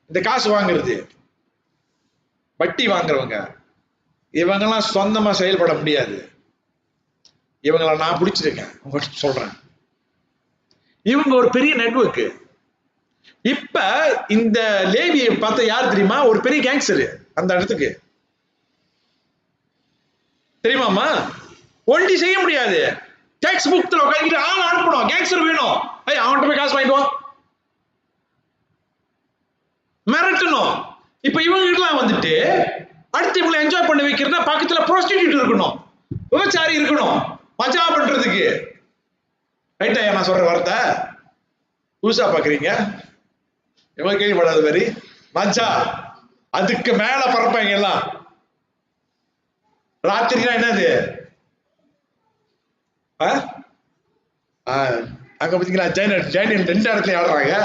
இந்த காசு வாங்குறது, வட்டி வாங்குறவங்க, இவங்கெல்லாம் சொந்தமா செயல்பட முடியாது. இவங்களை நான் பிடிச்சிருக்கேன், உங்ககிட்ட சொல்றேன். இவங்க ஒரு பெரிய நெட்வொர்க். இப்ப இந்த லேவியை பார்த்த யார் தெரியுமா? ஒரு பெரிய கேங்ஸ்டர். அந்த இடத்துக்கு தெரியுமாமா? ஒண்டி செய்ய முடியாது. டேக்ஸ் புக்ல உட்காந்து ஆள் அனுப்பணும், கேங்ஸ்டர் வேணும், அவன்கிட்ட போய் காசு வாங்கிடுவான், மிரட்டணும். இப்ப இவங்க கிட்டலாம் அடுத்து இவங்களை என்ஜாய் பண்ண வைக்கிறதா, பக்கத்துல ப்ரோஸ்டிடியூட் இருக்கணும், விபச்சாரி இருக்கணும், மஜா பண்றதுக்கு. ரைட்டா நான் சொல்ற வார்த்தை? புதுசா பாக்குறீங்க, எவ்வளவு கேள்விப்படாத மாதிரி மஜா. அதுக்கு மேல பறப்பாங்க எல்லாம். ராத்திரினா என்னது? அங்க பாத்தீங்களா, ஜெயினியன் 2 இடத்துல ஆடுறாங்க.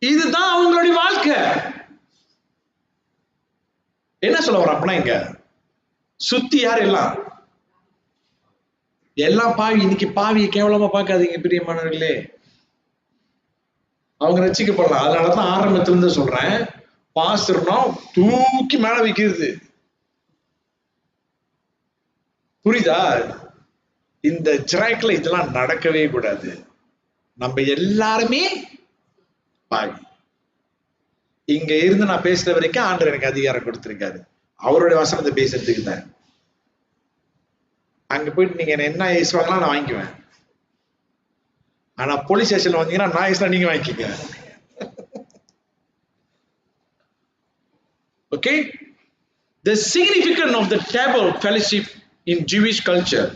இதுதான் அவங்களுடைய வாழ்க்கை. என்ன சொல்ல வர அப்படின்னா, இங்க சுத்தி யார்? எல்லாம் பாவி. இன்னைக்கு பாவியை கேவலமா பார்க்காதீங்க பிரியமானவர்களே, அவங்க ரட்சிக்கப்படலாம். அதனாலதான் ஆரம்பத்துல இருந்து சொல்றேன், பாஸ்டர்னா தூக்கி மேல வைக்கிறது. புரியுதா? இந்த ஜிராக்ல இதெல்லாம் நடக்கவே கூடாது. நம்ம எல்லாருமே பாவி. இங்க இருந்து நான் பேசுற வரைக்கும் ஆண்டவர் எனக்கு அதிகாரம் கொடுத்திருக்காரு, அவருடைய வசனத்தை பேசுறதுக்கு தான். அங்க போயிட்டு நீங்க என்ன ஏசுவாங்களா நான் வாங்கிக்குவேன். ஆனா போலீஸ் ஸ்டேஷன்ல வந்தீங்கன்னா நான் ஏசுனா நீங்க வாங்கிக்கங்க. Okay, the significance of the table fellowship in Jewish culture.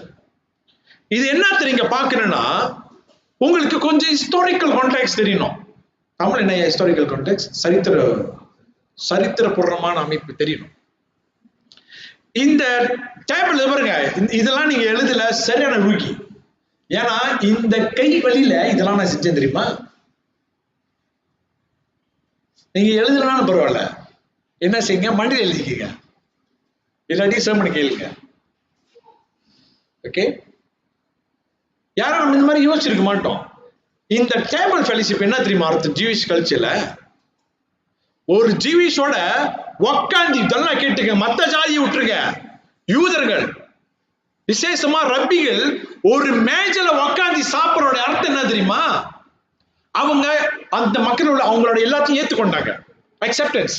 இது என்ன தெரியுங்க பார்க்கணும்னா, உங்களுக்கு கொஞ்சம் ஹிஸ்டாரிக்கல் கான்டெக்ஸ்ட் தெரியணும். தமிழ் என்ன ஹிஸ்டாரிக்கல் கான்டெக்ஸ்ட்? சரித்திரபூர்வமான அமைப்பு தெரியணும். இந்த டேபிள் பாருங்க, இதெல்லாம் நீங்க எழுதல, சரியான ஊக்கி. ஏன்னா இந்த கை வழியில இதெல்லாம் நான் செஞ்சேன் தெரியுமா? நீங்க எழுதலனாலும் பரவாயில்ல, என்ன செய்யுங்க, மண்டியில் எழுதிக்கீங்க, இல்லாட்டி சேமனு கேளுங்க. ஓகே, யாரும் நம்ம இந்த மாதிரி யோசிச்சிருக்க மாட்டோம். இந்த டேபிள் ஃபெலோஷிப் என்ன தெரியுமா அர்த்தம்? ஜூவிஷ் கல்ச்சர்ல ஒரு ஜூவிஷோட உக்காந்தி, இதெல்லாம் கேட்டுங்க, மத்த ஜாதியை விட்டுருங்க, யூதர்கள் விசேஷமா ரப்பிகள் ஒரு மேஜல உக்காந்தி சாப்பிடறோட அர்த்தம் என்ன தெரியுமா? அவங்க அந்த மக்களோட அவங்களோட எல்லாத்தையும் ஏத்துக்கொண்டாங்க, அக்செப்டன்ஸ்.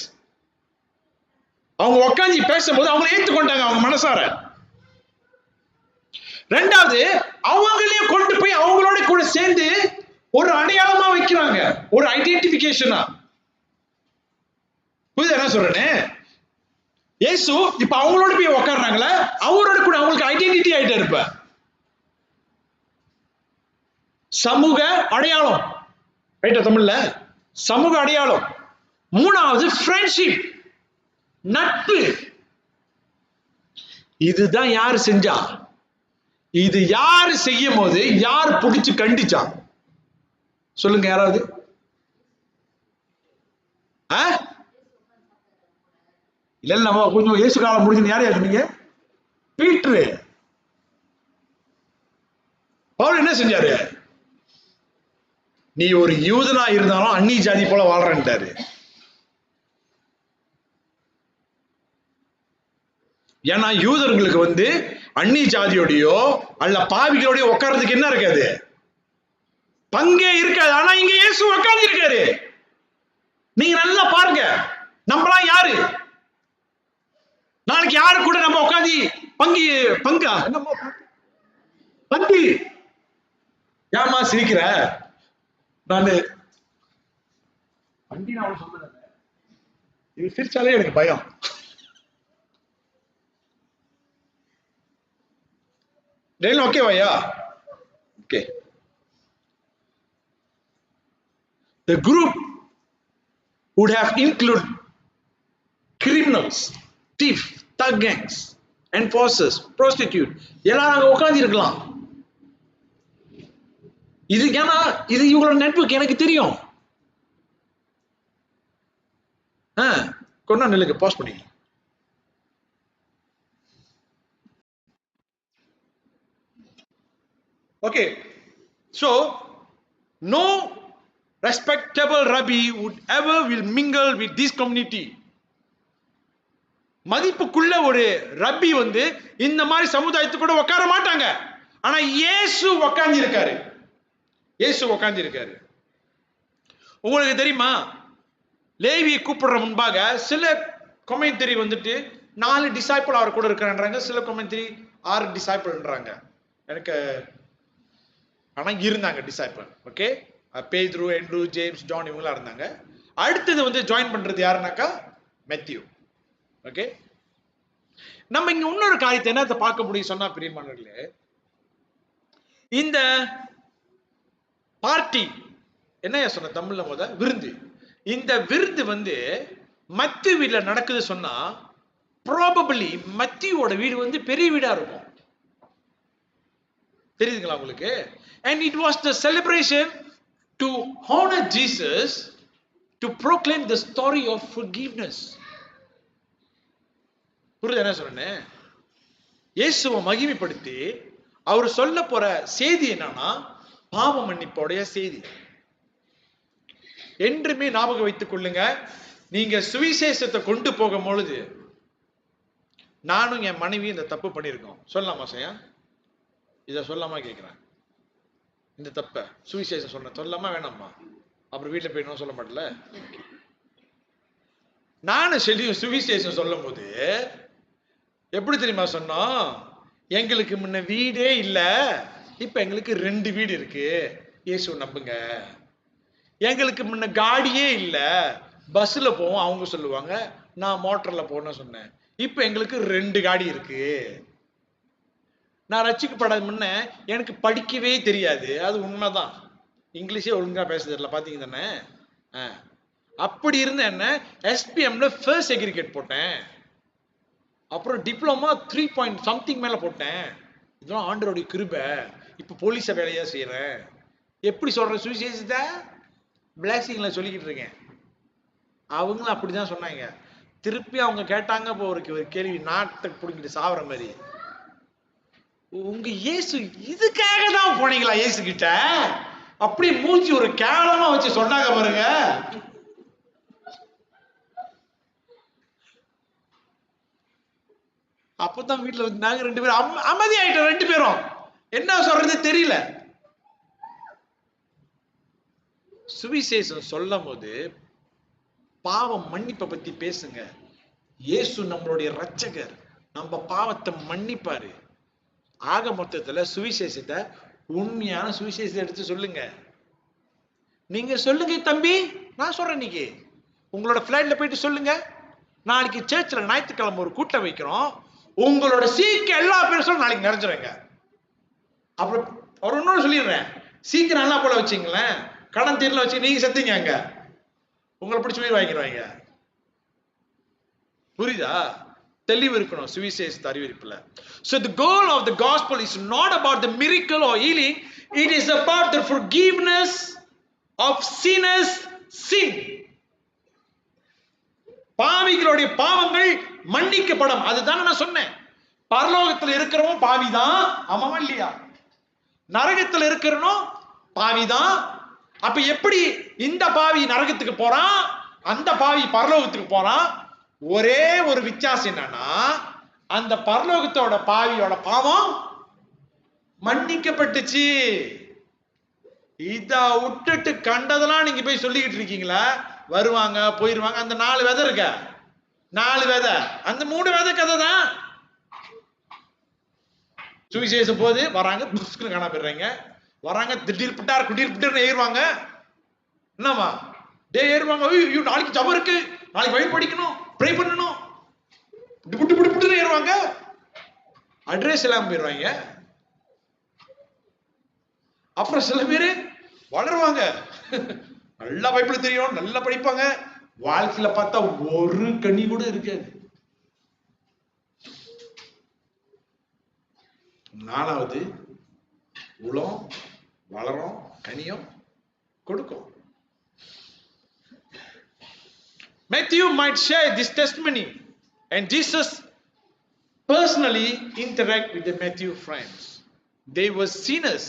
அவங்க உட்காந்து பேசும்போது அவங்களை ஏத்துக்கொண்டாங்க அவங்க மனசார. ரெண்டாவது, அவங்களையும் கொண்டு போய் அவங்களோட கூட சேர்ந்து ஒரு அடையாளமா வைக்கிறாங்க, ஒரு ஐடென்டிபிகேஷனா. புரியுது என்ன சொல்றேன்னு? இயேசு இப்ப அவங்களோட போய் உட்கார்றாங்களா, அவரோட கூட அவங்களுக்கு ஐடென்டிட்டி ஆயிட்டே இருப்ப, சமூக அடையாளம். ரைட்டா தமிழ்ல? சமூக அடையாளம். மூணாவது ஃப்ரெண்ட்ஷிப், நட்பு. இதுதான் யாரு செஞ்சா? இது யாரு செய்யும் போது யார் பிடிச்சு கண்டிச்சா? சொல்லுங்க யாராவது. இல்ல நம்ம கொஞ்சம் இயேசு காலம் முடிஞ்சு யாரையா சொன்னீங்க? பீட்ரு. பவுல் என்ன செஞ்சாரு? நீ ஒரு யூதனா இருந்தாலும் அந்நிய ஜாதி போல வாழ்றன்ட்டாரு. ஏன்னா யூதர்களுக்கு அந்நிய ஜாதியோடையோ அல்ல பாவிகளோடய உட்கார்றதுக்கு என்ன இருக்காது, பங்கே இருக்காது. ஆனா இங்க இயேசு உட்கார்ந்து இருக்காரு. நீங்க நல்லா பாருங்க, நம்மளாம் யாரு? நாளைக்கு யாரு கூட நம்ம உட்காந்து பங்கா பங்கு? ஏமா சிரிக்கிற? நானு பண்டி நான் சொல்றேன், இது சிரிச்சாலே எனக்கு பயம். ஓகேவாயா? Okay. The group would have included criminals, thief, thug gangs, enforcers, prostitute. எல்லாரும் அங்க உட்கார்ந்து இருக்கலாம். இது ஏன்னா இது இவங்களோட நெட்வொர்க் எனக்கு தெரியும். கொண்டா நிலுக்கு பாஸ் பண்ணி. Okay, so no respectable rabbi would ever will mingle with this community. மதிப்புக்குள்ள ஒரு ரப்பி இந்த மாதிரி சமுதாயத்து கூட உட்கார மாட்டாங்க. ஆனா இயேசு உட்கார்ந்து இருக்காரு. இயேசு உட்கார்ந்து இருக்காரு. உங்களுக்கு தெரியுமா, லேவியை கூப்பிடுற முன்பாக சில கமெண்டரி 4 டிசைபிள் அவர் கூட இருக்கிறாங்க, சில கமெண்டரி 6 டிசைபிள்ன்றாங்க. எனக்கு ஆனா இருந்தாங்க டிசைபிள். ஓகே, பேதுரு, ஆண்ட்ரூ, ஜேம்ஸ், ஜான் இவங்களாம் இருந்தாங்க. அடுத்தது ஜாயின் பண்றது யாருனாக்கா மேத்யூ. ஓகே, நம்ம இங்க இன்னொரு காரியத்தை என்னத்தை பார்க்க முடியும் சொன்னா பிரியமானவர்களே, இந்த பார்ட்டி என்ன சொன்ன தமிழ்ல விருந்து. இந்த விருந்து மத்திய வீட்டுல நடக்குது சொன்னா ப்ராபபிலி மத்தியோட வீடு பெரிய வீடா இருக்கும். தெரியுதுங்களா உங்களுக்கு? And it was the celebration to honor Jesus, to proclaim the story of forgiveness. புரியுது என்ன சொல்றேன்? இயேசுவை மகிமைப்படுத்தி அவர் சொல்ல போற செய்தி என்னன்னா பாவ மன்னிப்போடைய செய்தி. என்றுமே ஞாபகம் வைத்துக் கொள்ளுங்க, நீங்க சுவிசேஷத்தை கொண்டு போகும் பொழுது, நானும் என் மனைவி இந்த தப்பு பண்ணிருக்கோம். சொல்லலாமா சையா? இத சொல்லாமா கேட்கிறேன். இந்த தப்ப சுவிசேஷம் சொன்ன சொல்லாமா வேணாமா? அப்புறம் வீட்டுல போய் சொல்ல மாட்டல. நானும் சுவிசேஷம் சொல்லும் போது எப்படி தெரியுமா சொன்னோம்? எங்களுக்கு முன்ன வீடே இல்ல, இப்ப எங்களுக்கு 2 வீடு இருக்கு, இயேசு நம்புங்க. எங்களுக்கு முன்ன காடியே இல்ல, பஸ்ல போவோம், அவங்க சொல்லுவாங்க, நான் மோட்டர்ல போன சொன்னேன். இப்ப எங்களுக்கு 2 காடி இருக்கு. நான் ரட்சிக்கப்படாத முன்ன எனக்கு படிக்கவே தெரியாது, அது உண்மைதான். இங்கிலீஷே ஒழுங்கா பேச தெரியல, பாத்தீங்க தானே? அப்படி இருந்த என்ன SPMல ஃபர்ஸ்ட் செக்ரிகேட் போட்டேன், அப்புறம் டிப்ளமா 3.something மேல போட்டேன். இதெல்லாம் ஆண்டவருடைய கிருபை. இப்ப போலீஸ வேலையா செய்யறேன். எப்படி சொல்றேன்? சுவிசேஷத்தை பிளஸிங்ல சொல்லிக்கிட்டு இருக்கேன். அவங்களும் அப்படிதான் சொன்னாங்க. திருப்பி அவங்க கேட்டாங்க இப்போ ஒரு கேள்வி, நாட்டை புடிங்கிட்டு சாவற மாதிரி, உங்க இயேசு இதுக்காக தான் போனீங்களா இயேசு கிட்ட? அப்படி மூஞ்சி ஒரு கேவலமா வச்சு சொன்னாங்க பாருங்க. அப்பதான் வீட்டுல நாங்க 2 பேரும் அமைதி ஆயிட்டோம். 2 பேரும் என்ன சொல்றது தெரியல. சுவிசேஷம் சொல்லும் போது பாவம் மன்னிப்பை பத்தி பேசுங்க. இயேசு நம்மளுடைய இரட்சகர், நம்ம பாவத்தை மன்னிப்பாரு. ஆக மொத்தத்துல சுவிசேஷத்தை, உண்மையான சுவிசேஷத்தை எடுத்து சொல்லுங்க. நீங்க சொல்லுங்க தம்பி, நான் சொல்றேன். இன்னைக்கு உங்களோட பிளைட்ல போயிட்டு சொல்லுங்க. நாளைக்கு சர்ச்சில் ஞாயிற்றுக்கிழமை ஒரு கூட்டம் வைக்கிறோம், உங்களோட சீக்க எல்லா பேரும் சொல்ல நாளைக்கு நிறைஞ்சிருங்க. அப்புறம் ஒரு இன்னொரு சொல்லிடுறேன், சீக்கிரம் நல்லா போல வச்சுங்களேன், கடன் தீர்ல வச்சு நீங்க செத்தீங்க, அங்க உங்களை பிடிச்சி உயிர் வாங்கிடுவாங்க. புரியுதா? தெளிவு இருக்கணும் சுவிசேஷ அறிவிப்புல. So the goal of the gospel is not about the miracle or healing, it is about the forgiveness of sinners sin. பாவிகளுடைய பாவங்கள் மன்னிக்கப்படும். அதுதான் நான் சொன்னேன். பரலோகத்தில் இருக்கிறவன் பாவிதான், ஆமாவா இல்லையா? நரகத்தில் இருக்கிறவனும் பாவிதான். அப்ப எப்படி இந்த பாவி நரகத்துக்கு போறான், அந்த பாவி பரலோகத்துக்கு போறான்? ஒரே ஒரு வித்தியாசம் என்னன்னா, அந்த பரலோகத்தோட பாவியோட பாவம் மன்னிக்கப்பட்டுச்சு. இத விட்டுட்டு கண்டதெல்லாம் நீங்க போய் சொல்லிக்கிட்டு இருக்கீங்களா? வருவாங்க போயிருவாங்க, அந்த 4 விதை இருக்க, 4 விதை, அந்த 3 விதை கதை தான். சுவிசேஷம் போது வராங்க, புஷ்குன்னு காணாம போயிடுறாங்க, வராங்க திடீர் பிட்டார் குடீர் பிட்டர்னு ஏறுவாங்க. என்னவா டே ஏறுவாங்க, நாளைக்கு ஜபம் இருக்கு, நாளைக்கு பைபிள் படிக்கணும், ப்ரே பண்ணணும், புட்டு புட்டு புட்டு ஏறுவாங்க, அட்ரஸ் எல்லாம் போயிடுவாங்க. அப்புறம் சில பேரு வளருவாங்க, நல்லா பைபிள் தெரியும், நல்லா படிப்பாங்க, வாழ்க்கையில பார்த்தா ஒரு கனி கூட இருக்காது. 4வது உளம் வளரும், கனியும் கொடுக்கும். Matthew might share this testimony, and Jesus personally interact with the Matthew friends. They were sinners,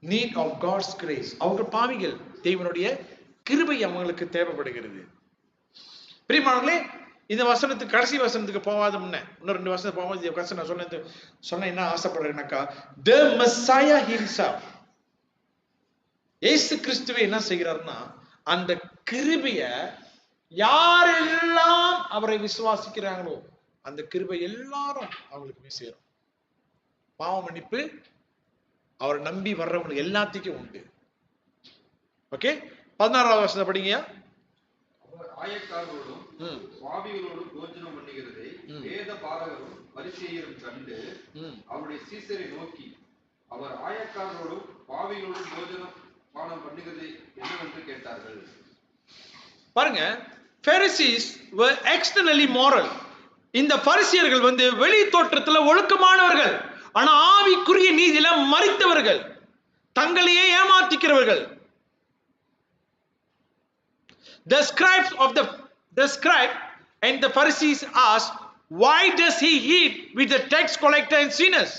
need of God's grace. அவங்க பாவிகள், தேவனுடைய கிருபை அவங்களுக்கு தேவைப்படுகிறது. பிரியமானவர்களே, இந்த வசனத்துக்கு கடைசி வசனத்துக்கு போகாத முன்ன இன்னும் 2 வசனம் போகும்போது இந்த வசனம் சொன்ன என்ன ஆசைப்படுறேன்னாக்கா, the Messiah himself, இயேசு கிறிஸ்துவே என்ன செய்கிறார்னா, அந்த கிருபைய யாரெல்லாம் அவரை விசுவாசிக்கிறாங்களோ அந்த கிருபை எல்லாரும் அவங்களுக்கு சேரும். பாவ மன்னிப்பு அவரை நம்பி வர்றவங்களுக்கு எல்லாத்துக்கும் உண்டு. ஓகே, 16வது வசனம் படிங்க. அவர் ஆயக்காரரோடும் பாவிகளோடும் போஜனம் பண்ணுகிறதை வேத பாரகரும் பரிசேயரும் கண்டு அவருடைய சீசரை நோக்கி, அவர் ஆயக்காரரோடும் பாவிகளோடும் போஜனம் பானம் பண்ணுகிறது என்னவென்று கேட்டார்கள். பாருங்க, Pharisees were externally moral. இந்த பரிசேயர்கள் வெளி தோற்றத்துல ஒழுக்கமானவர்கள், ஆனா ஆவிக்குரிய நீதியில மரித்தவர்கள், தங்களையே ஏமாற்றிக்கிறவர்கள். The scribe and the Pharisees asked, why does he eat with the tax collector and sinners?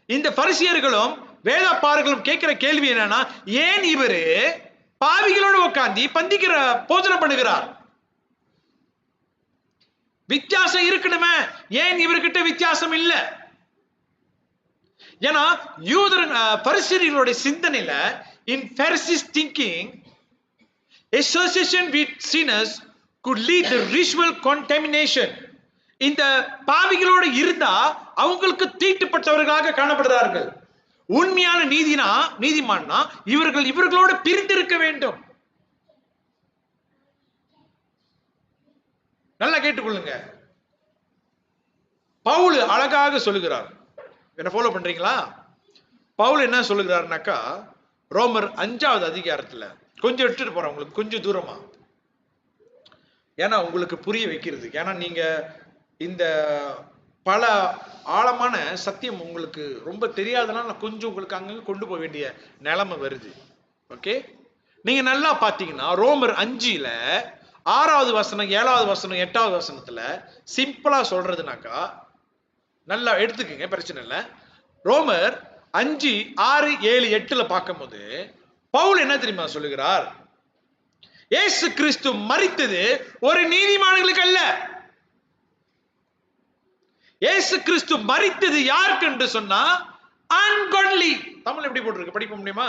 இந்த பரிசேயர்களும் வேதபாரகர்களும் கேட்கிற கேள்வி என்னன்னா, ஏன் இவரு பாவிகளோடு உட்கார்ந்து பந்திக்கிற போஜனம் பண்ணுகிறார்? வித்தியாசம் இருக்கணுமே, ஏன் இவர்கிட்ட வித்தியாசம் இல்ல? ஏன்னா யூதர் பரிசேயர்களுடைய சிந்தனையில, in Pharisees thinking, association with sinners could lead to ritual contamination. இந்த பாவிகளோடு இருந்தா அவங்களுக்கு தீட்டுப்பட்டவர்களாக காணப்படுகிறார்கள். உண்மையான நீதிமான்னா இவர்களோடு பிரிந்திருக்க வேண்டும். நல்லா கேட்டுக்கொள்ளுங்க. பவுல் அழகாக சொல்லுகிறார். என்ன ஃபாலோ பண்றீங்களா? பவுல் என்ன சொல்லுகிறார்னாக்கா, ரோமர் 5வது அதிகாரத்துல கொஞ்சம் எடுத்துட்டு போறேன் உங்களுக்கு, கொஞ்சம் தூரமா, ஏன்னா உங்களுக்கு புரிய வைக்கிறது. ஏன்னா நீங்க இந்த பல ஆழமான சத்தியம் உங்களுக்கு ரொம்ப தெரியாதனால நான் கொஞ்சம் உங்களுக்கு அங்கங்க கொண்டு போக வேண்டிய நிலைமை வருது. ஓகே, நீங்க நல்லா பாத்தீங்கன்னா ரோமர் 5ல 6வது வசனம் 7வது வசனம் 8வது வசனத்துல சிம்பிளா சொல்றதுனாக்கா, நல்லா எடுத்துக்கங்க, பிரச்சனை இல்லை. ரோமர் 5, 6, 7, 8ல பார்க்கும்போது பவுல் என்ன தெரியுமா சொல்லுகிறார்? இயேசு கிறிஸ்து மரித்தது ஒரு நீதிமான்களுக்கு அல்ல. இயேசு கிறிஸ்து மரித்தது யாருக்கு என்று சொன்னா, ungodly. தமிழ் எப்படி போட்டிருக்கு, படிக்க முடியுமா?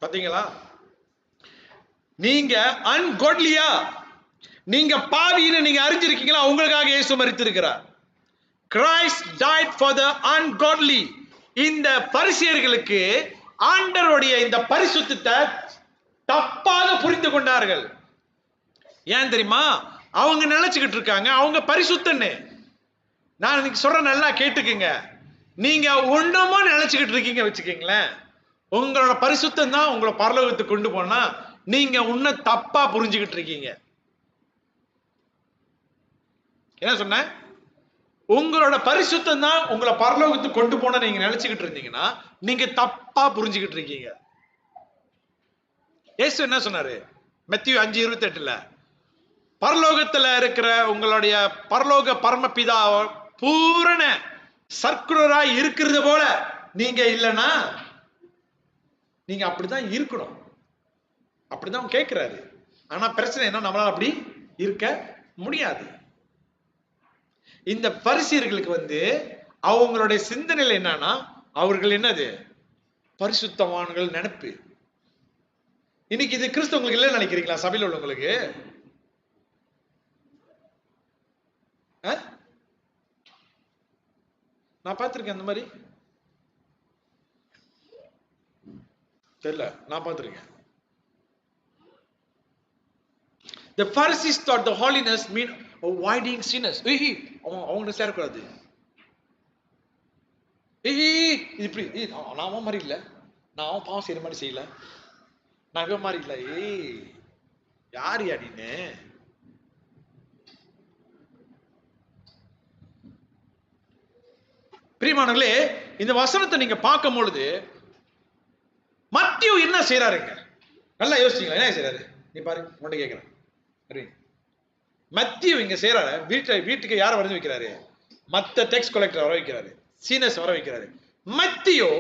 பாத்தீங்களா? நீங்க அன்காட்லியா, நீங்க பாவின்னு நீங்க அறிஞ்சிருக்கீங்களா? உங்களுக்காக இயேசு மரித்திருக்கிறார். Christ died for the ungodly. இந்த பரிசேயர்களுக்கு ஆண்டவருடைய இந்த பரிசுத்தத்தை தப்பாக புரிந்து கொண்டார்கள். ஏன் தெரியுமா? அவங்க நினைச்சுக்கிட்டு இருக்காங்க அவங்க பரிசுத்தன்னு. நான் இன்னைக்கு சொல்றேன், நல்லா கேட்டுக்குங்க. நீங்க ஒண்ணுமோ நினைச்சுக்கிட்டு இருக்கீங்க வச்சுக்கீங்களேன், உங்களோட பரிசுத்தம் தான் உங்களை பரலோகத்துக்கு கொண்டு போனா நீங்க உன்ன தப்பா புரிஞ்சுக்கிட்டு இருக்கீங்க. என்ன சொன்ன? உங்களோட பரிசுத்தம் தான் உங்களை பரலோகத்துக்கு கொண்டு போன நீங்க நினைச்சுக்கிட்டு இருந்தீங்கன்னா நீங்க தப்பா புரிஞ்சுக்கிட்டு இருக்கீங்க. இயேசு என்ன சொன்னாரு? மத்தேயு 5:28 பரலோகத்துல இருக்கிற உங்களுடைய பரலோக பரமபிதா பூரண சர்க்குலராய் இருக்கிறது போல நீங்க இல்லைன்னா நீங்க அப்படிதான் இருக்கணும். அப்படிதான் கேட்கிறாரு. ஆனா பிரச்சனை என்ன, நம்மளால அப்படி இருக்க முடியாது. இந்த பரிசேயர்களுக்கு அவங்களுடைய சிந்தனையில் என்னன்னா, அவர்கள் என்னது பரிசுத்தவான்கள் நினைப்பு. இன்னைக்கு இது கிறிஸ்தவங்களுக்கு இல்லைன்னு நினைக்கிறீங்களா? சபையில் உள்ளவங்களுக்கு நான் பார்த்திருக்கேன். அந்த மாதிரி தெரியல, நான் பார்த்திருக்கேன். The Pharisees thought the holiness mean avoiding sinners. அவங்க சேரக்கூடாது. இப்படி நான் அவன் மாதிரி இல்லை, நான் அவன் பாவம் செய்யற மாதிரி செய்யல, நான் இவன் மாதிரி இல்லை. யார் யாடின்னு பிரியமானவர்களே, இந்த வசனத்தை நீங்க பார்க்கும் பொழுது மத்தேயு என்ன செய்யறாருங்க? நல்லா யோசிச்சீங்களா? என்ன செய்யறாரு? நீ பாரு, உன்கிட்ட கேட்கிறேன். மத்தேயு இங்க செய்யறாரு, வீட்டுக்கு யாரை வர வைக்கிறாரு? மத்த டெக்ஸ் கலெக்டர் வர வைக்கிறாரு, சீனஸ் வர வைக்கிறாரு. மத்தேயு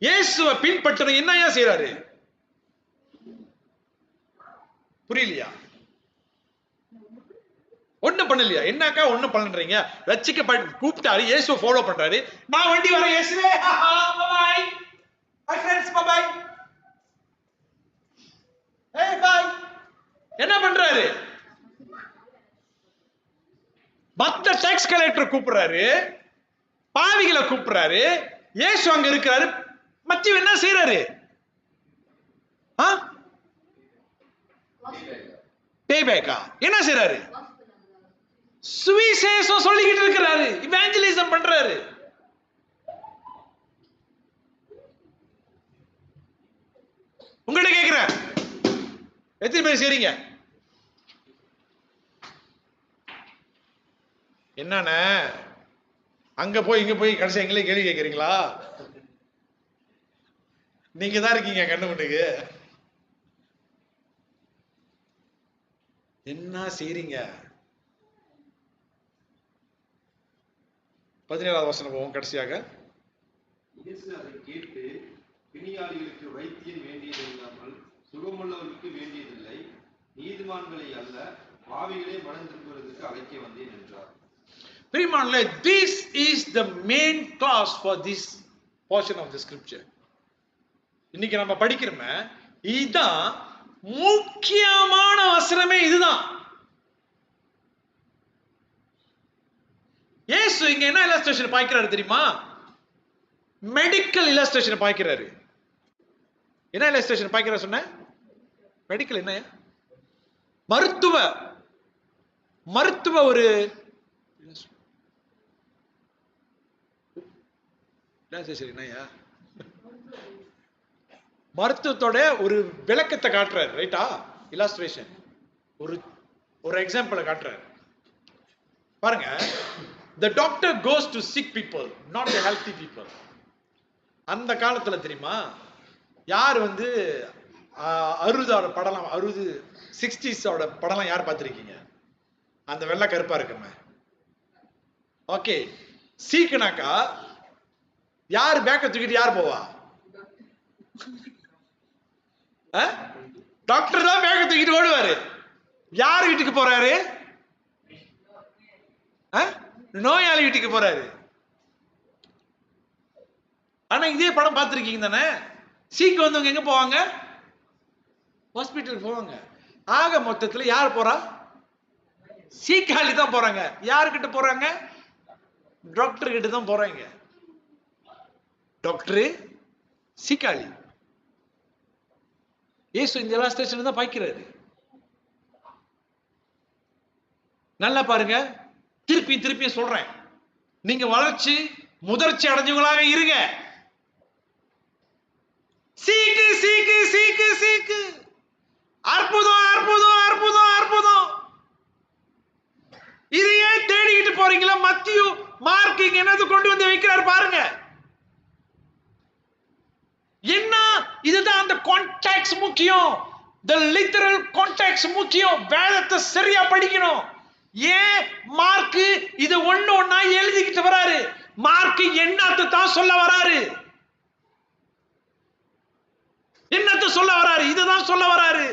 இயேசுவை பின்பற்ற என்னையா செய்யறாரு? புரியலையா? ஒண்ணும் பண்ணலையா? என்னக்கா ஒண்ணும் பண்றீங்க? ரட்சிக்க கூப்பிட்டாரு, இயேசுவை ஃபாலோ பண்றாரு. நான் வண்டி வரேன் இயேசுவே, பாய் பை ஃப்ரெண்ட்ஸ், பாய் ஏய் பாய். என்ன பண்றாரு? மத்த டாக்ஸ் கலெக்டர் கூப்பிடுறாரு, பாவிகளை கூப்பிடுறாரு, இயேசு அங்க இருக்கிறாரு. மத்தேயு என்ன செய்யறாரு? பேபேக்கா என்ன செய்யறாரு? சுவிசேஷம் சொல்லிக்கிட்டு இருக்கிறாரு, இவாஞ்சலிசம் பண்றாரு. உங்கள்கிட்ட கேட்கிறேன், எத்தனை பேர் செய்றீங்க? என்னன்னா அங்க போய் இங்க போய் கடைசி எங்களே கேள்வி கேட்கறீங்களா? நீங்க தான் இருக்கீங்க கண்ணு முன்னுக்கு. என்ன செய்றீங்க? 17வது வசனம் போவோம் கடைசியாக. இயேசு அதை கேட்டு, பிணியாளிகளுக்கு வைத்தியன் வேண்டியதில்லாமல் சுகமுள்ளவர்களுக்கு வேண்டியதில்லை, நீதிமான்களை அல்ல பாவிகளே மனம் திரும்புவதற்கு அழைக்க வந்தேன் என்றார். பிரியமானவர்களே, this is the main clause for this portion of the scripture. இன்னைக்கு நம்ம படிக்கிறோமே, இதுதான் முக்கியமான வசனமே. இதுதான் இயேசு இங்க என்ன இல்லஸ்ட்ரேஷன் பாய்க்கிறாரு தெரியுமா? மெடிக்கல் இல்லஸ்ட்ரேஷன் பாய்க்கிறாரு. என்ன இல்லஸ்ட்ரேஷன் பாய்க்கிறாரு சொன்ன? மெடிக்கல் என்ன? மருத்துவ ஒரு என்னையா மருத்துவத்தோட ஒரு விளக்கத்தை காட்டுறாரு. ரைட்டா? இல்லஸ்ட்ரேஷன் ஒரு எக்ஸாம்பிளை காட்டுறாரு. பாருங்க, the doctor goes to sick people, not the healthy people. அந்த காலத்துல தெரியுமா யார் அறுபதோட படலாம், 60s படம்லாம் யார் பார்த்திருக்கீங்க? அந்த வெள்ளை கருப்பா இருக்குமே. ஓகே, சீக்குனாக்கா யார் பேக்க தூக்கிட்டு யார் போவா? டாக்டர் தான் பேக்க தூக்கிட்டு ஓடுவாரு. யார் வீட்டுக்கு போறாரு? நோயாளி வீட்டுக்கு போறாரு. ஆனா இதே படம் பார்த்திருக்கீங்க தானே? சீக்கு வந்தவங்க எங்க போவாங்க? ஹாஸ்பிட்டல் போவாங்க. ஆக மொத்தத்துல யார் போறா? சீக்காளி தான் போறாங்க. யாருக்கிட்ட போறாங்க? டாக்டர் கிட்ட தான் போறாங்க. டாக்டர் சீக்காளி. இயேசு இந்த எல்லா ஸ்டேஷன்ல தான் பாய்க்கிறாரு. நல்லா பாருங்க, திருப்பி சொல்றேன், நீங்க வளர்ச்சி முதிர்ச்சி அடைஞ்சவங்களாக இருங்க. சீக்கு சீக்கு சீக்கு சீக்கு, அற்புதம் அற்புதம் அற்புதம் அற்புதம். இதையே தேடிக்கிட்டு போறீங்களா? மத்திய மார்க் இங்க என்னது கொண்டு வந்து வைக்கிறார் பாருங்க. என்ன இதுதான் அந்த கான்டெக்ஸ்ட் முக்கியம். the literal context முக்கியம். வேதத்தை சரியா படிக்கணும். ஏன் மார்க் இது ஒண்ணா எழுதிக்கிட்டு வராரு? மார்க் என்னத்தை தான் சொல்ல வராரு? என்னத்தை சொல்ல வராரு? இதுதான் சொல்ல வராரு,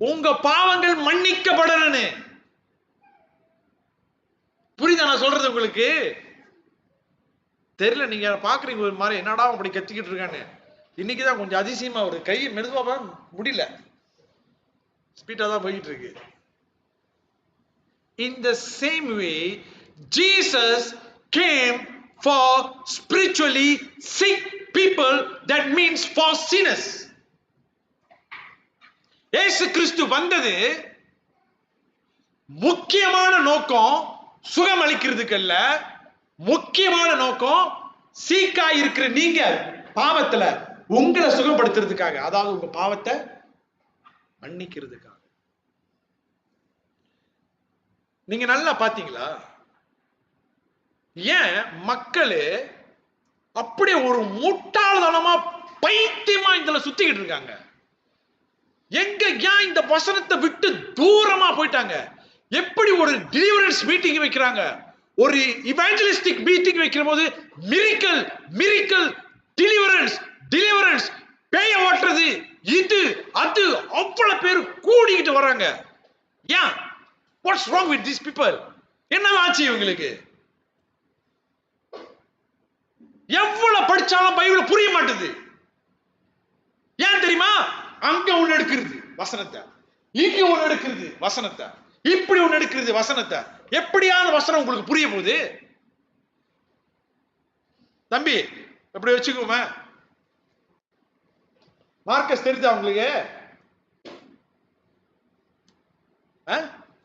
உங்க பாவங்கள் மன்னிக்கப்படணும். புரியுதா நான் சொல்றது உங்களுக்கு? தெரியல, நீங்க பாக்குறீங்க ஒரு மாதிரி, என்னடா அப்படி கத்திக்கிட்டு இருக்கான்னு. இன்னைக்குதான் கொஞ்சம் அதிசயமா ஒரு கை மெதுவா முடியல, ஸ்பீடா தான் போயிட்டு இருக்கு. In the same way, Jesus came for spiritually sick people, that means for sinners. இயேசு கிறிஸ்து வந்தது முக்கியமான நோக்கம் சுகம் அளிக்கிறதுக்கு அல்ல. முக்கியமான நோக்கம் சீக்கா இருக்கிற நீங்க பாவத்துல உங்களை சுகப்படுத்துறதுக்காக, அதாவது உங்க பாவத்தை மன்னிக்கிறதுக்காக. நீங்க நல்லா பாத்தீங்களா? ஏன் மக்களே அப்படியே ஒரு முட்டாள்தனமா பைத்தியமா இதுல சுத்திக்கிட்டு இருக்காங்க? எங்க ஏன் இந்த வசனத்தை விட்டு தூரமா போயிட்டாங்க? எப்படி ஒரு டெலிவரன்ஸ் மீட்டிங் வைக்கிறாங்க, ஒரு இவாஞ்சலிஸ்டிக் மீட்டிங் வைக்கிற போது மிரிக்கல் மிரிக்கல், டெலிவரன்ஸ் டெலிவரன்ஸ், பேய ஓட்டுறது, இது அது, அவ்வளவு பேர் கூடிக்கிட்டு வராங்க. ஏன்? What's wrong with these people? என்ன ஆச்சு இவங்களுக்கு? எவ்வளவு படிச்சாலும் பைபிள் புரிய மாட்டேது. ஏன் தெரியுமா? அங்க ஒண்ணு எடுக்கிறது வசனத்தை, இங்க ஒண்ணு எடுக்கிறது வசனத்தை, இப்படி ஒண்ணு எடுக்கிறது வசனத்தை. எப்படியான வசனம் உங்களுக்கு புரிய போகுது? தம்பி எப்படி வச்சுக்கோமே, மார்க்கஸ் தெரிஞ்சா உங்களுக்கு?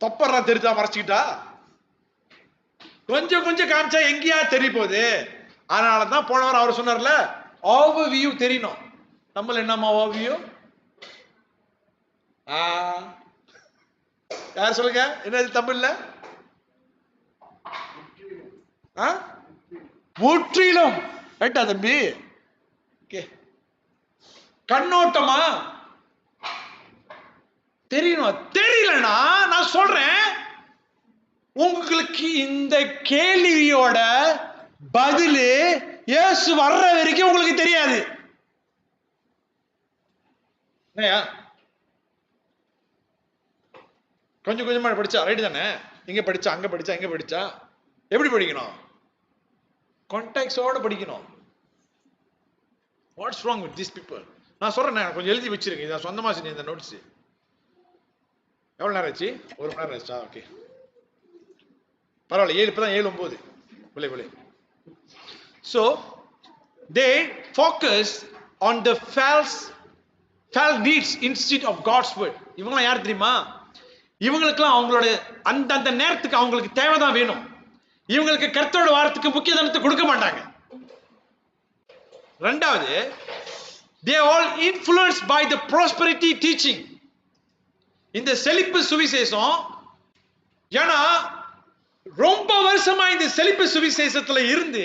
தொப்பர்லாம் தெரிஞ்சா மறைச்சுக்கிட்டா? கொஞ்சம் கொஞ்சம் காமிச்சா எங்கேயா தெரிய போகுது. அதனாலதான் போனவர் அவர் சொன்னார்ல, ஓவர்வியூ தெரியணும். நம்மள என்னமா ஓவர்வியூ? யார் சொல்லுங்க, என்னது தமிழ்ல? முற்றிலும் ரைட்டா தம்பி? கண்ணோட்டமா தெரியணும். தெரியலனா நான் சொல்றேன், உங்களுக்கு இந்த கேள்வியோட பதில் இயேசு வர்ற வரைக்கும் உங்களுக்கு தெரியாது. கொஞ்சம் கொஞ்சமா படிச்சா ரைட் தானே? இங்க படிச்சா அங்க படிச்சா இங்க படிச்சா எப்படி படிக்கணும்? கான்டெக்ஸ்டோட படிக்கணும். What's wrong with these people? நான் சொல்றேன், கொஞ்சம் எழுதி வச்சிருக்கேன், இதை சொந்தமா செஞ்ச இந்த நோட்ஸ். எவ்வளவு நேரம் ஆச்சு? 1 மணி நேரம் ஆச்சா? ஓகே பரவாயில்ல. 7 இப்பதான் 7:09 விலை. So they focus on the false needs instead of God's word. இவங்க யார் தெரியுமா? இவங்களுக்குலாம் அவங்களோட அந்த நேரத்துக்கு அவங்களுக்கு தேவைதான் வேணும். இவங்களுக்கு கர்த்தரோட வார்த்தைக்கு முக்கியத்துவத்தை கொடுக்க மாட்டாங்க. இரண்டாவது, they are all influenced by the prosperity teaching. இந்த செழிப்பு சுவிசேஷம், ஏன்னா ரொம்ப வருஷமா இந்த செழிப்பு சுவிசேஷத்துல இருந்து,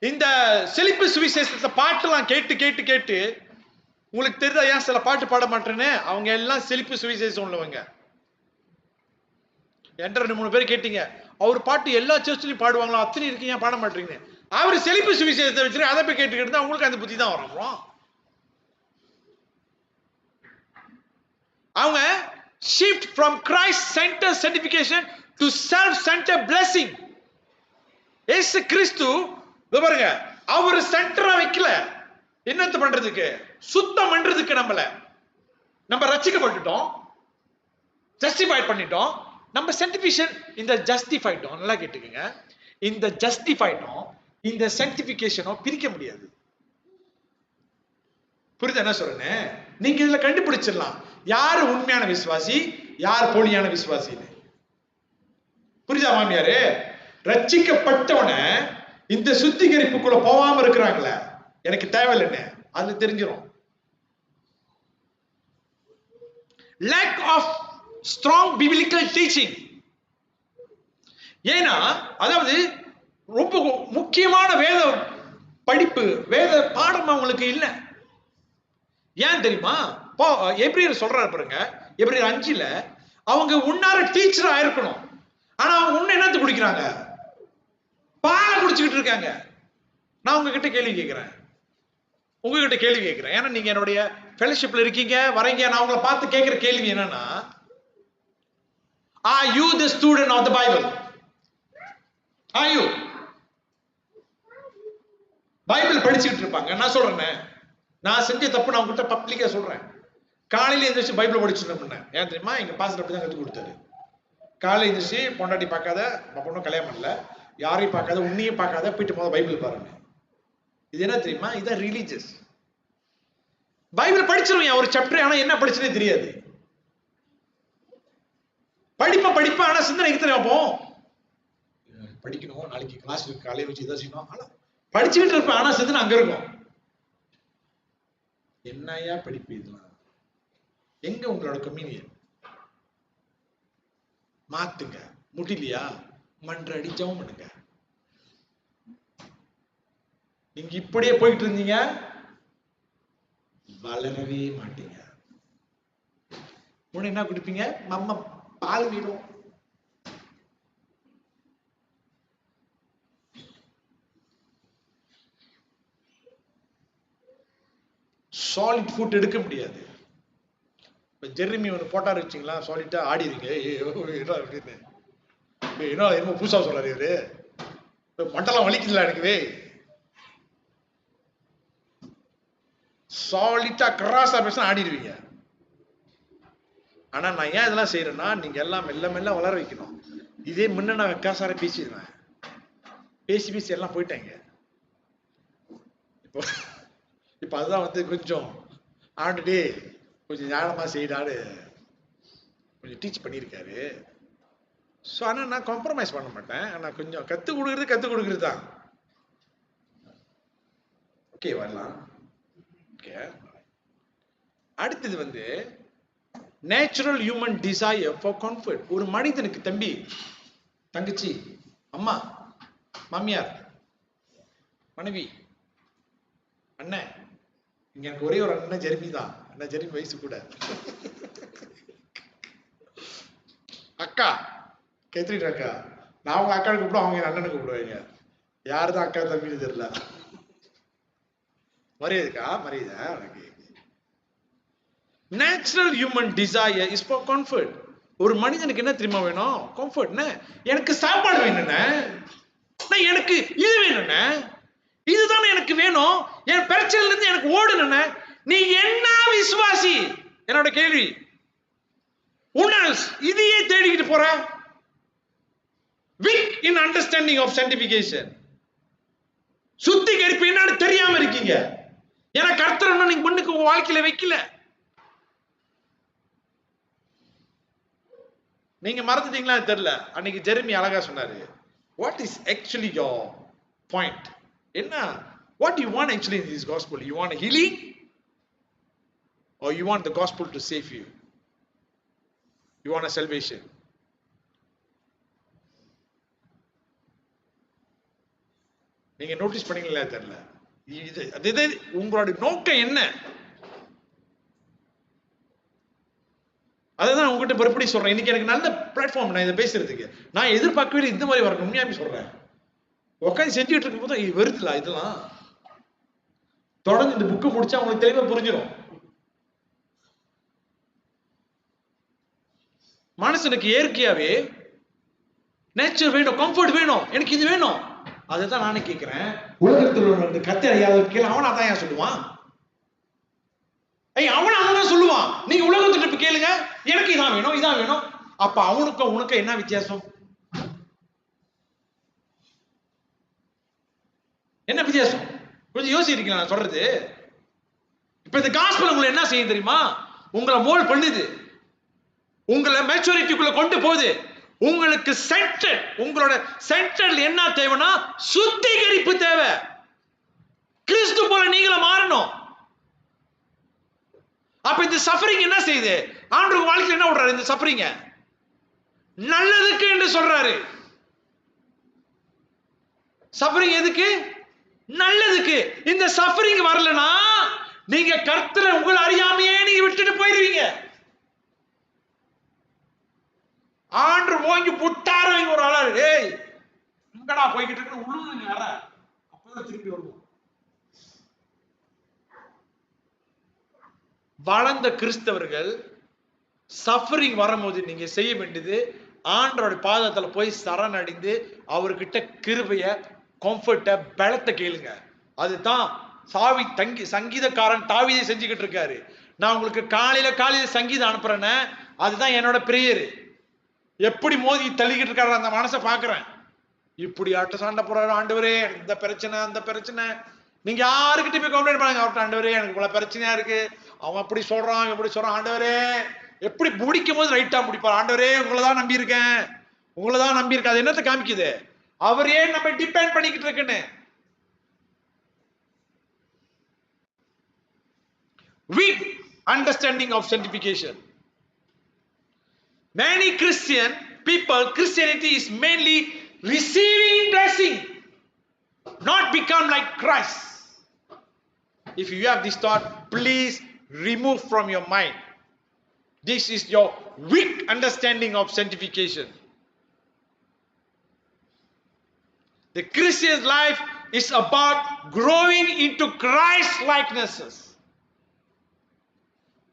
இந்த செழிப்பு சுவிசேஷத்தை பாட்டுலாம் கேட்டு கேட்டு கேட்டு உங்களுக்கு தெரியுதா ஏன் சில பாட்டு பாட மாட்டேன்னு? அவங்க எல்லாம் செழிப்பு சுவிசேஷம் உள்ளவங்க. என்ற 2-3 பேர் கேட்டீங்க, அவர் பாட்டு எல்லா சர்ச்சிலையும் பாடுவாங்களா, அத்தனை இருக்கு, ஏன் பாட மாட்டீங்க? அவர் செழிப்பு சுவிசேஷத்தை வச்சு அதை போய் கேட்டுக்கிட்டு இருந்தா உங்களுக்கு அந்த புத்தி தான் வரும். அவங்க shift from Christ center certification to self center blessing. இயேசு கிறிஸ்து பாருங்க, அவர் சென்டரா வைக்கல. என்னத்த பண்றதுக்கு? சுத்தம் பண்றதுக்கு. நம்ம ரட்சிக்கப்பட்டுட்டோம், ஜஸ்டிஃபைட் பண்ணிட்டோம். நம்ம சென்டிஃபிகேஷன் இந்த ஜஸ்டிஃபைட்டோம். நல்லா கேட்டுக்கங்க, இந்த ஜஸ்டிஃபைட்டோம் இந்த சென்டிஃபிகேஷனோ பிரிக்க முடியாது. புரியுது என்ன சொல்றேன்னு? நீங்க இதுல கண்டுபிடிச்சிடலாம் யாரு உண்மையான விசுவாசி, யார் போலியான விசுவாசின்னு. புரியுதா மாமியாரு? ரட்சிக்கப்பட்டவன இந்த சுத்திகரிப்புக்குள்ள போகாம இருக்கிறாங்களே, எனக்கு தேவையில்லைன்னு அது தெரிஞ்சிடும். lack of strong biblical teaching. ஏன்னா அதாவது ரொம்ப முக்கியமான வேத படிப்பு, வேத பாடம் அவங்களுக்கு இல்லை. ஏன் தெரியுமா? எபிரேயர் சொல்றாரு பாருங்க, எபிரேயர் 5ல அவங்க உன்னார டீச்சர் ஆயிருக்கணும். ஆனா அவங்க உன்ன என்னத்து குடிக்கிறாங்க? பாலை குடிச்சுக்கிட்டு இருக்காங்க. நான் உங்ககிட்ட கேள்வி கேட்கிறேன், உங்ககிட்ட கேள்வி கேட்கிறேன். ஏன்னா நீங்க என்னுடைய ஃபெலோஷிப்ல இருக்கீங்க, வரீங்க. நான் உங்களை பார்த்து கேட்கிற கேள்வி என்னன்னா, are you the student of the Bible? are you? Bible படிச்சுக்கிட்டு இருப்பாங்க. நான் சொல்றேன், நான் செஞ்ச தப்பு நான் உங்ககிட்ட பப்ளிக்கா சொல்றேன். காலையில எந்திரிச்சு பைபிள் படிச்சுட்டு ஏன் தெரியுமா? எங்க பாஸ்டர் அப்படிதான் கற்றுக் கொடுத்தாரு. காலையில எந்திரிச்சு பொண்டாட்டி பார்க்காத, பொண்ணும் கல்யாணம் பண்ணல, யாரையும் பார்க்காத, உன்னையும் பார்க்காத, போயிட்டு முதல்ல பைபிள் பாருங்க. இது என்ன தெரியுமா? இதான் ரிலீஜியஸ். பைபிள் படிச்சிருவேன் ஒரு சாப்டர், ஆனா என்ன படிச்சுனே தெரியாது. படிப்பா ஆனா சிந்தனைக்கு தெரியும். அப்போ படிக்கணும், நாளைக்கு கிளாஸ் இருக்கு, காலையை வச்சு இதை செய்யணும், ஆனா படிச்சுக்கிட்டு இருப்பேன், ஆனா சிந்தனை அங்க இருக்கும். என்னையா படிப்பு இதெல்லாம்? எங்க உங்களோட கம்யூனியன்? மாத்துங்க. முடியலையா மன்ற அடிச்சவும் பண்ணுங்க. நீங்க இப்படியே போயிட்டு இருந்தீங்க, வளரவே மாட்டீங்க. உடனே என்ன குடிப்பீங்க? மம்ம பால் வீடும். சாலிட் ஃபுட் எடுக்க முடியாது. ஜெர்மி ஒன்று போட்டாரு வச்சிங்களா, சாலிட்டா ஆடிடுங்க அப்படின்னு. என்ன புதுசா சொல்றாரு இவரு, மண்டலம் வலிக்குதுல எனக்குவே. சாலிட்டா கிராஸா பேச ஆடிடுவீங்க. ஆனா நான் ஏன் இதெல்லாம் செய்யறேன்னா, நீங்க எல்லாம் மெல்ல மெல்ல வளர வைக்கணும். இதே முன்ன நான் வெக்காசார பேசிடுவேன், பேசி எல்லாம் போயிட்டாங்க. இப்ப அதுதான் வந்து கொஞ்சம் ஆண்டுடே கொஞ்சம் ஞானமா செய்யறாரு, கொஞ்சம் டீச் பண்ணியிருக்காரு. ஸோ ஆனால் நான் காம்ப்ரமைஸ் பண்ண மாட்டேன். நான் கொஞ்சம் கற்றுக் கொடுக்குறது தான். ஓகே வரலாம். ஓகே, அடுத்தது வந்து natural human desire for comfort. ஒரு மனிதனுக்கு தம்பி, தங்கச்சி, அம்மா, மாமியார், மனைவி, அண்ணன். இங்க எனக்கு ஒரே ஒரு அண்ணன் ஜெர்மி தான். அண்ணன் ஜெர்மி வயசு கூட. அக்கா கேத்ரின் அக்கா, நான் அவங்க அக்காவை கூப்பிடுவோம், அவங்க அண்ணனுக்கு கூப்பிடுவாங்க. யாருதான் அக்கா தம்பின்னு தெரியல. மரியாதைக்கா மரியாதை உனக்கு. Natural human desire is for comfort. ஒரு மனிதனுக்கு என்ன தெரியுமா வேணும்? கம்ஃபர்ட்னா, எனக்கு சாப்பாடு வேணும்னே, எனக்கு இது வேணும்னே, இதுதானே எனக்கு வேணும், என் பிரச்சனையில இருந்து எனக்கு ஓடணும்னே. நீ என்ன விசுவாசி? என்னோட கேள்வி. உன்ன இதையே தேடிக்கிட்டு போற. weak in understanding of sanctification. சுத்திகரிப்பு என்னன்னு தெரியாம இருக்கீங்க. ஏன்னா கர்த்தர் நீங்க முன்னுக்கு உங்க வாழ்க்கையில வைக்கல. நீங்க மறந்துட்டீங்களா தெரியல. அன்னைக்கு ஜெர்மி அழகா சொன்னாரு, what is actually your point? என்ன, what do you want actually in this gospel? You want a healing or you want the gospel to save you? You want a salvation? நீங்க நோட்டீஸ் பண்ணீங்களா தெரியல. இது உங்களுடைய நோக்கம் என்ன? அதான் உங்ககிட்ட மறுபடி சொல்றேன். இன்னைக்கு எனக்கு நல்ல பிளாட்ஃபார்ம் நான் இதை பேசுறதுக்கு. நான் எதிர்பார்க்கவே இந்த மாதிரி வரணும். உண்மையாவே சொல்றேன். உட்காந்து செஞ்சுட்டு இருக்கும் போது இது வருதுல, இதெல்லாம் தொடர்ந்து இந்த புக்கை முடிச்சா உங்களுக்கு தெளிவா புரிஞ்சிடும். மனுஷனுக்கு இயற்கையாவே நேச்சர் வேணும், கம்ஃபர்ட் வேணும், எனக்கு இது வேணும். அதுதான் நானே கேட்கிறேன். உலகத்தில் உள்ள கர்த்தர் ஐயாவை கீழே அவனா தான் ஏன் சொல்லுவான்? அவன் அதான் சொல்லுவான். நீங்க உலகத்துல இப்ப கேளுங்க, எனக்கு இதான் வேணும் இதான் வேணும். அப்ப அவனுக்கும் உனக்கு என்ன வித்தியாசம்? என்ன வித்தியாசம்? கொஞ்சம் யோசிக்கிறீங்களா நான் சொல்றது? இப்ப இந்த காஸ்பல் உங்களை என்ன செய்யும் தெரியுமா? உங்களை மோல்ட் பண்ணுது, உங்களை மெச்சூரிட்டிக்குள்ள கொண்டு போகுது. உங்களுக்கு சென்டர், உங்களோட சென்டர்ல என்ன தேவைன்னா சுத்திகரிப்பு தேவை. கிறிஸ்து போல நீங்களும் மாறணும். அப்ப இந்த சஃபரிங் என்ன செய்யுது? ஆண்டவர் வாழ்க்கையில் என்ன விடுறாரு? இந்த சஃபரிங்க நல்லதுக்கு என்று சொல்றாரு. சஃபரிங் எதுக்கு? நல்லதுக்கு. இந்த சஃபரிங் வரலனா நீங்க கர்த்தரை உங்களை அறியாமையே நீங்க விட்டுட்டு போயிருவீங்க. ஆண்டு ஓங்கி புட்டாரவங்க ஒரு ஆளா, ஏய் எங்கடா போய்கிட்டு இருக்கு உள்ளுங்க வர, அப்பதான் திருப்பி வருவோம். வளர்ந்த கிறிஸ்தவர்கள் சஃபரிங் வரும்போது நீங்க செய்ய வேண்டியது ஆண்டவருடைய பாதத்துல போய் சரணடைந்து அவர்கிட்ட கிருபைய, கம்ஃபர்ட்ட, பலத்தை கேளுங்க. அதுதான் சங்கீதக்காரன் தாவீது செஞ்சுக்கிட்டு இருக்காரு. நான் உங்களுக்கு காலையில சங்கீதம் அனுப்புறேன்னு, அதுதான் என்னோட பிரேயர். எப்படி மோதி தள்ளிக்கிட்டு இருக்காரு அந்த மனசை பாக்குறேன். இப்படி ஆட்ட சண்டை போறாரு, ஆண்டவரே இந்த பிரச்சனை அந்த பிரச்சனை. நீங்க யாருக்கிட்ட போய் கம்ப்ளைண்ட் பண்ணுங்க, அவர்கிட்ட ஆண்டவரே எனக்கு இவ்வளவு பிரச்சனையா இருக்கு, அவன் அப்படி சொல்றான் எப்படி சொல்றான், ஆண்டவரே எப்படி முடிக்கும் போது ரைட்டா முடிப்பார். ஆண்டவரே உங்களதான் நம்பி இருக்கேன், உங்களதான் நம்பி இருக்கேன். அது என்னத்தை காமிக்குது? அவரே நம்ம டிபெண்ட் பண்ணிக்கிட்டு இருக்குன்னு. Weak understanding of sanctification. Many Christian people, Christianity is mainly receiving blessing, not become like Christ. If you have this thought, please remove from your mind. This is your weak understanding of sanctification. The Christian's life is about growing into Christ likenesses.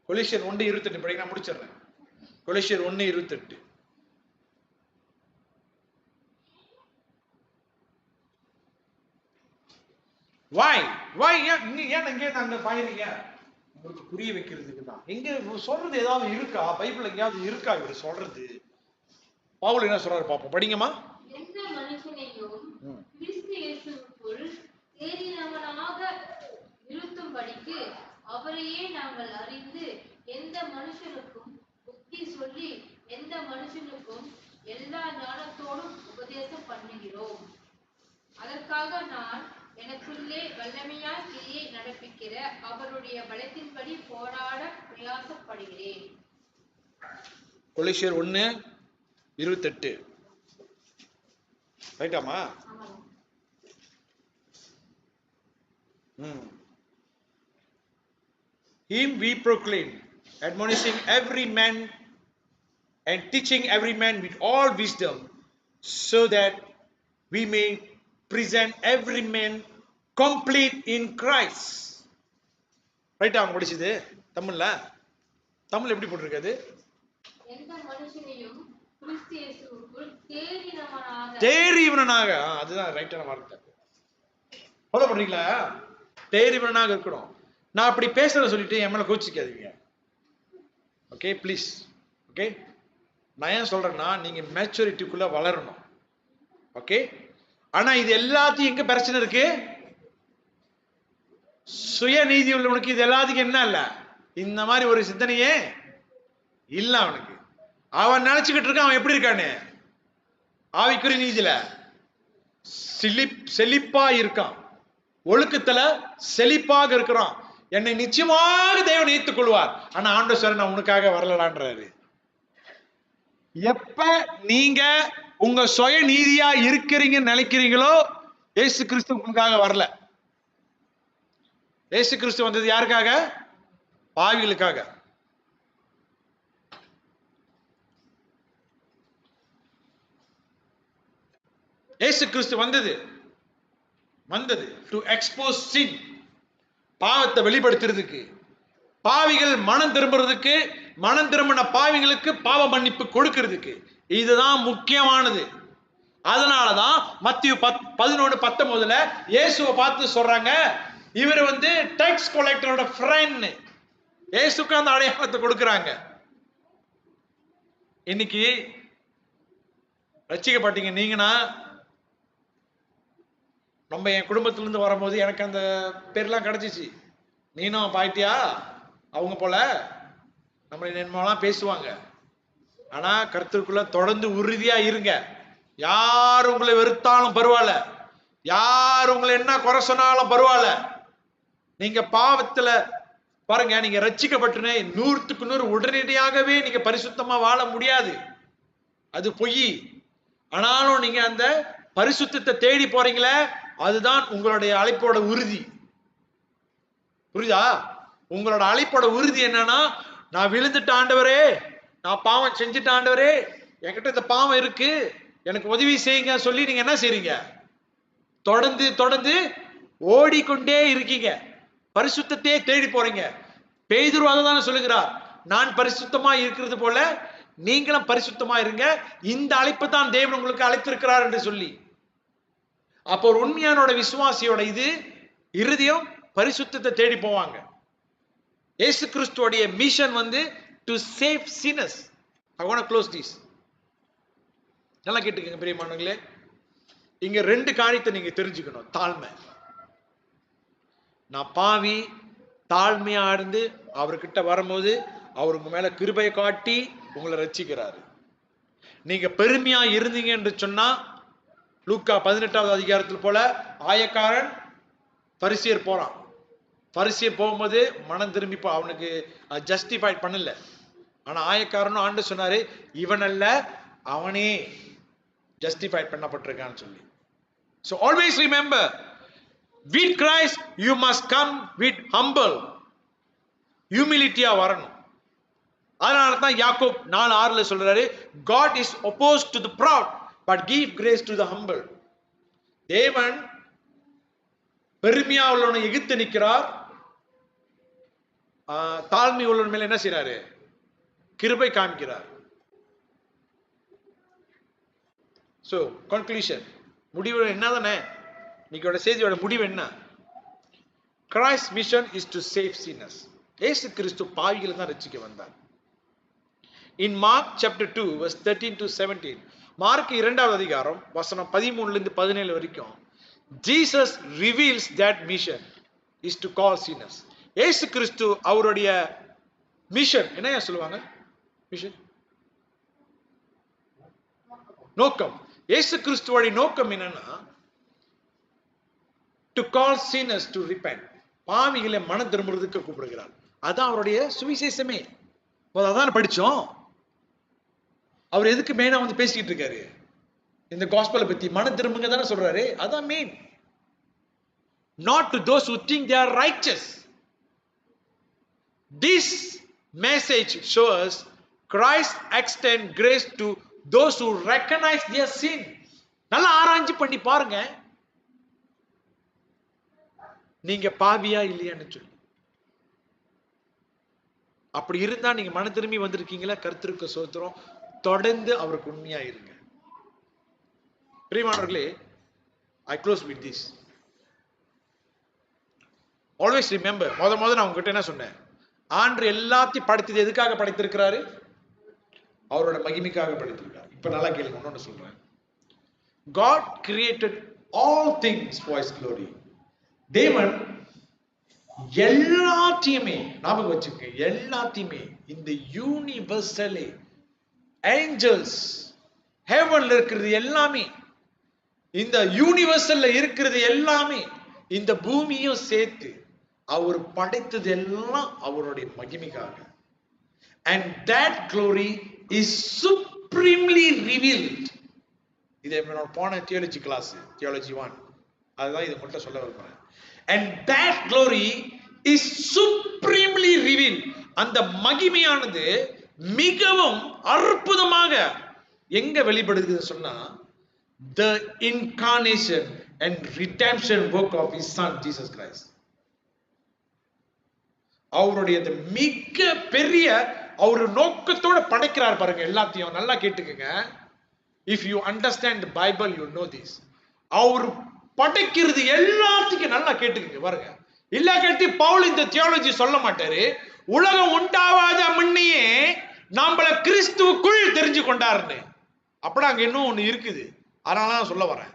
கொலோசியர் 1:28 படிங்க, நான் முடிச்சிடுறேன். கொலோசியர் 1:28. Why ஏன் இங்க அங்க பாயிரீங்க? உங்களுக்கு புரிய வைக்கிறதுக்கு தான். எங்க சொல்றது ஏதாவது இருக்கா? பைபிள் எங்கயாவது இருக்கா இவர் சொல்றது? பவுல் என்ன சொல்றாரு பாப்போம், படிங்கம்மா. எந்த மனுஷனையும் கிறிஸ்து இயேசுவுக்குள் தேறினவனாக இருத்தும்படிக்கு அவரையே நாங்கள் அறிந்து எந்த மனுஷனுக்கும் புத்தி சொல்லி எந்த மனுஷனுக்கும் எல்லா ஞானத்தோடும் உபதேசம் பண்ணுகிறோம். அதற்காக நான் எனக்குள்ளே வல்லமையாய் கிரியை நடப்பிக்கிற அவருடைய பலத்தின்படி போராட பிரயாசப்படுகிறேன். கொலோசியர் 1:28 ரைட்டாமா? Him we proclaim, admonishing every man and teaching every man with all wisdom, so that we may present every man complete in Christ. ரைட்டா? அவங்க படிச்சது தமிழ்ல? தமிழ் எப்படி போட்டிருக்காது? எந்த மனுஷனையும் கிறிஸ்து இயேசுவுக்குள் தேறியவனாக, அதுதான் ரைட்டான வார்த்தை. ஃபாலோ பண்றீங்களா? தேறியவனாக இருக்கணும். நான் அப்படி பேசுறத சொல்லிட்டு என் மேல கோச்சிக்காதீங்க. Okay please. ஓகே, நான் ஏன் சொல்றேன்னா நீங்க மெச்சூரிட்டிக்குள்ள வளரணும். ஓகே, ஆனா இது எல்லாத்தையும் எங்க பிரச்சனை இருக்கு? சுயநீதி உள்ளவனுக்கு இது எல்லாத்துக்கும் என்ன இல்ல, இந்த மாதிரி ஒரு சிந்தனையே இல்ல அவனுக்கு. அவன் நினைச்சுக்கிட்டு இருக்கான் அவன் எப்படி இருக்கான்னு, ஆவிக்குரிய நீதியில செழிப்பா இருக்கான், ஒழுக்கத்துல செழிப்பாக இருக்கிறான். என்னை நிச்சயமாக தேவன் ஏற்றுக் கொள்வார். ஆனா ஆண்டவர் சார் நான் உனக்காக வரலான்றாரு. எப்ப நீங்க உங்க சுய நீதியா இருக்கிறீங்கன்னு நினைக்கிறீங்களோ இயேசு கிறிஸ்து உங்களுக்காக வரல. இயேசு கிறிஸ்து வந்தது யாருக்காக? பாவிகளுக்காக. இயேசு கிறிஸ்து வந்தது டு எக்ஸ்போஸ் சின், பாவத்தை வெளிப்படுத்துறதுக்கு, பாவிகள் மனம் திரும்புறதுக்கு, மனம் திரும்பின பாவிகளுக்கு பாவ மன்னிப்பு கொடுக்கிறதுக்கு. இதுதான் முக்கியமானது. அதனாலதான் மத்திய 11:19 இயேசுவை பார்த்து சொல்றாங்க, இவர் டாக்ஸ் கலெக்டரோட ஃப்ரெண்ட். இயேசுக்கு அந்த அடையாளத்தை கொடுக்கறாங்க. இன்னைக்கு ரட்சிக்கப்பட்டீங்க நீங்கன்னா, நம்ம என் குடும்பத்துல இருந்து வரும்போது எனக்கு அந்த பேர்லாம் கிடைச்சிச்சு. நீனும் பாயிட்டியா அவங்க போல நம்ம என்னென்னலாம் பேசுவாங்க. ஆனா கர்த்தருக்குள்ள தொடர்ந்து உறுதியா இருங்க. யார் உங்களை வெறுத்தாலும் பரவாயில்ல, யார் உங்களை என்ன குறை சொன்னாலும் பரவாயில்ல. நீங்க பாவத்துல பாருங்க, நீங்க ரட்சிக்கப்பட்டுனே 100க்கு 100 உடனடியாகவே நீங்க பரிசுத்தமா வாழ முடியாது, அது பொய். ஆனாலும் நீங்க அந்த பரிசுத்தத்தை தேடி போறீங்களே, அதுதான் உங்களுடைய அழைப்போட உறுதி. புரியுதா? உங்களோட அழைப்போட உறுதி என்னன்னா, நான் விழுந்துட்ட ஆண்டவரே, நான் பாவம் செஞ்சுட்ட ஆண்டவரே, என்கிட்ட இந்த பாவம் இருக்கு, எனக்கு உதவி செய்யுங்க சொல்லி நீங்க என்ன செய்றீங்க? தொடர்ந்து தொடர்ந்து ஓடிக்கொண்டே இருக்கீங்க, பரிசுத்தத்தையே தேடி போறீங்க. பேதுரு அதுதான் சொல்லுகிறார், நான் பரிசுத்தமா இருக்கிறது போல நீங்களும் பரிசுத்தமா இருங்க, இந்த அழைப்பு தான் தேவன் உங்களுக்கு அழைத்திருக்கிறார் என்று சொல்லி. அப்போ ஒரு உண்மையானோட விசுவாசியோட இது இருதயம் பரிசுத்தத்தை தேடி போவாங்க. இயேசு கிறிஸ்துவோட mission to save sinners. I want to close this. நல்லா கேட்டுக்கங்க பிரியமானவர்களே, இங்க 2 காரியத்தை நீங்க தெரிஞ்சுக்கணும். தாழ்மை, நான் பாவி, தாழ்மையா இருந்து அவர்கிட்ட வரும்போது அவர் உங்க மேல கிருபையை காட்டி உங்களை ரட்சிக்கிறாரு. நீங்க பெருமையா இருந்தீங்க என்று சொன்னா, லூக்கா 18வது அதிகாரத்தில் போல ஆயக்காரன் பரிசேயர் போறான். பரிசேயர் போகும்போது மனம் திரும்பி அவனுக்கு ஜஸ்டிஃபைட் பண்ணல. ஆனா ஆயக்காரனும் ஆண்டு சொன்னாரு, இவன் அல்ல அவனே ஜஸ்டிஃபைட் பண்ணப்பட்டிருக்கான்னு சொல்லி. So always remember, with Christ you must come with humble humility வரணும். அதனால தான் யாக்கோப் 4:6 சொல்றாரு, God is opposed to the proud but give grace to the humble. தேவன் பெருமையா உள்ளவனை எதிர்த்து நிற்கிறார், தாழ்மை உள்ளவன் மேல என்ன செய்றாரு? கிருபை காமிக்கிறார். So conclusion, முடிவு என்னதானே? இன்னைக்கோட செய்தியோட முடிவு என்ன? Christ's mission is to save sinners. இயேசு கிறிஸ்து பாவிகளை தான் ரட்சிக்க வந்தார். In Mark chapter 2 verse 13 to 17, mark 2வது அதிகாரம் வசனம் 13 இருந்து 17 வரைக்கும், Jesus reveals that mission is to call sinners. இயேசு கிறிஸ்து அவருடைய மிஷன் என்ன சொல்லுவாங்க? மிஷன், நோக்கம். இயேசு கிறிஸ்துவோட நோக்கம் என்னன்னா, to call sinners to repent. பாவிகளை மனம் திரும்புறதுக்கு கூப்பிடுகிறார். அதான் அவருடைய சுவிசேஷமே. அதான் படிச்சோம். அவர் எதுக்கு மெயினா பேசிக்கிட்டு இருக்காரு? இந்த காஸ்பலை பத்தி மனம் திரும்புங்க தானே சொல்றாரு. அதான் main. Not to those who think they are righteous. This message shows Christ extend grace to those who recognize their sin. நல்லா ஆராய்ச்சி பண்ணி பாருங்க, நீங்க பாவியா இல்லையான்னு சொல்லி. அப்படி இருந்தா நீங்க மன திரும்பி வந்திருக்கீங்களா? கர்த்தருக்கு ஸ்தோத்திரம். தொடர்ந்து அவருக்கு உண்மையா இருங்க. பிரியமானவர்களே, I close with this. Always remember, முத நான் உங்ககிட்ட என்ன சொன்னேன்? ஆண்டு எல்லாத்தையும் படைத்தது எதுக்காக படைத்திருக்கிறாரு? அவரோட மகிமைக்காக படைத்திருக்காரு. இப்ப நல்லா கேளுங்க, ஒன்னொன்னு சொல்றேன். God created all things for his glory. தேவன் எல்லாத்தையுமே, ஞாபகம் வச்சுக்க, எல்லாத்தையுமே இந்த யூனிவர்சலே, ஏஞ்சல்ஸ், ஹெவன்ல இருக்கிறது எல்லாமே, இந்த யூனிவர்சல்ல இருக்கிறது எல்லாமே, இந்த பூமியும் சேர்த்து அவர் படைத்தது எல்லாம் அவருடைய மகிமைக்காக. And that glory is supremely revealed. இதை நான் போன தியாலஜி கிளாஸ், தியாலஜி 1, அதுதான் இதை மட்டும் சொல்ல விரும்புறேன். And that glory is supremely revealed. அந்த மகிமையானது மிகவும் அற்புதமாக எங்க வெளிப்படுகிறது சொன்னா, the incarnation and redemption work of his son Jesus Christ. அவருடைய மிக பெரிய அவர் நோக்கத்தோட படைக்கிறார் பாருங்க. எல்லாத்தையும் நல்லா கேட்டுக்கங்க. If you understand Bible you know this. அவர் படைக்கிறது எல்லாத்துக்கும் நல்லா கேட்டுக்கங்க பாருங்க. இல்ல கேட்டு பவுல் இந்த தியாலஜி சொல்ல மாட்டாரு. உலகம் உண்டாவாத முன்னையே நம்மள கிறிஸ்துவுக்குள் தெரிஞ்சு கொண்டாருன்னு. அப்படி அங்க இன்னும் ஒண்ணு இருக்குது. அதனால நான் சொல்ல வரேன்,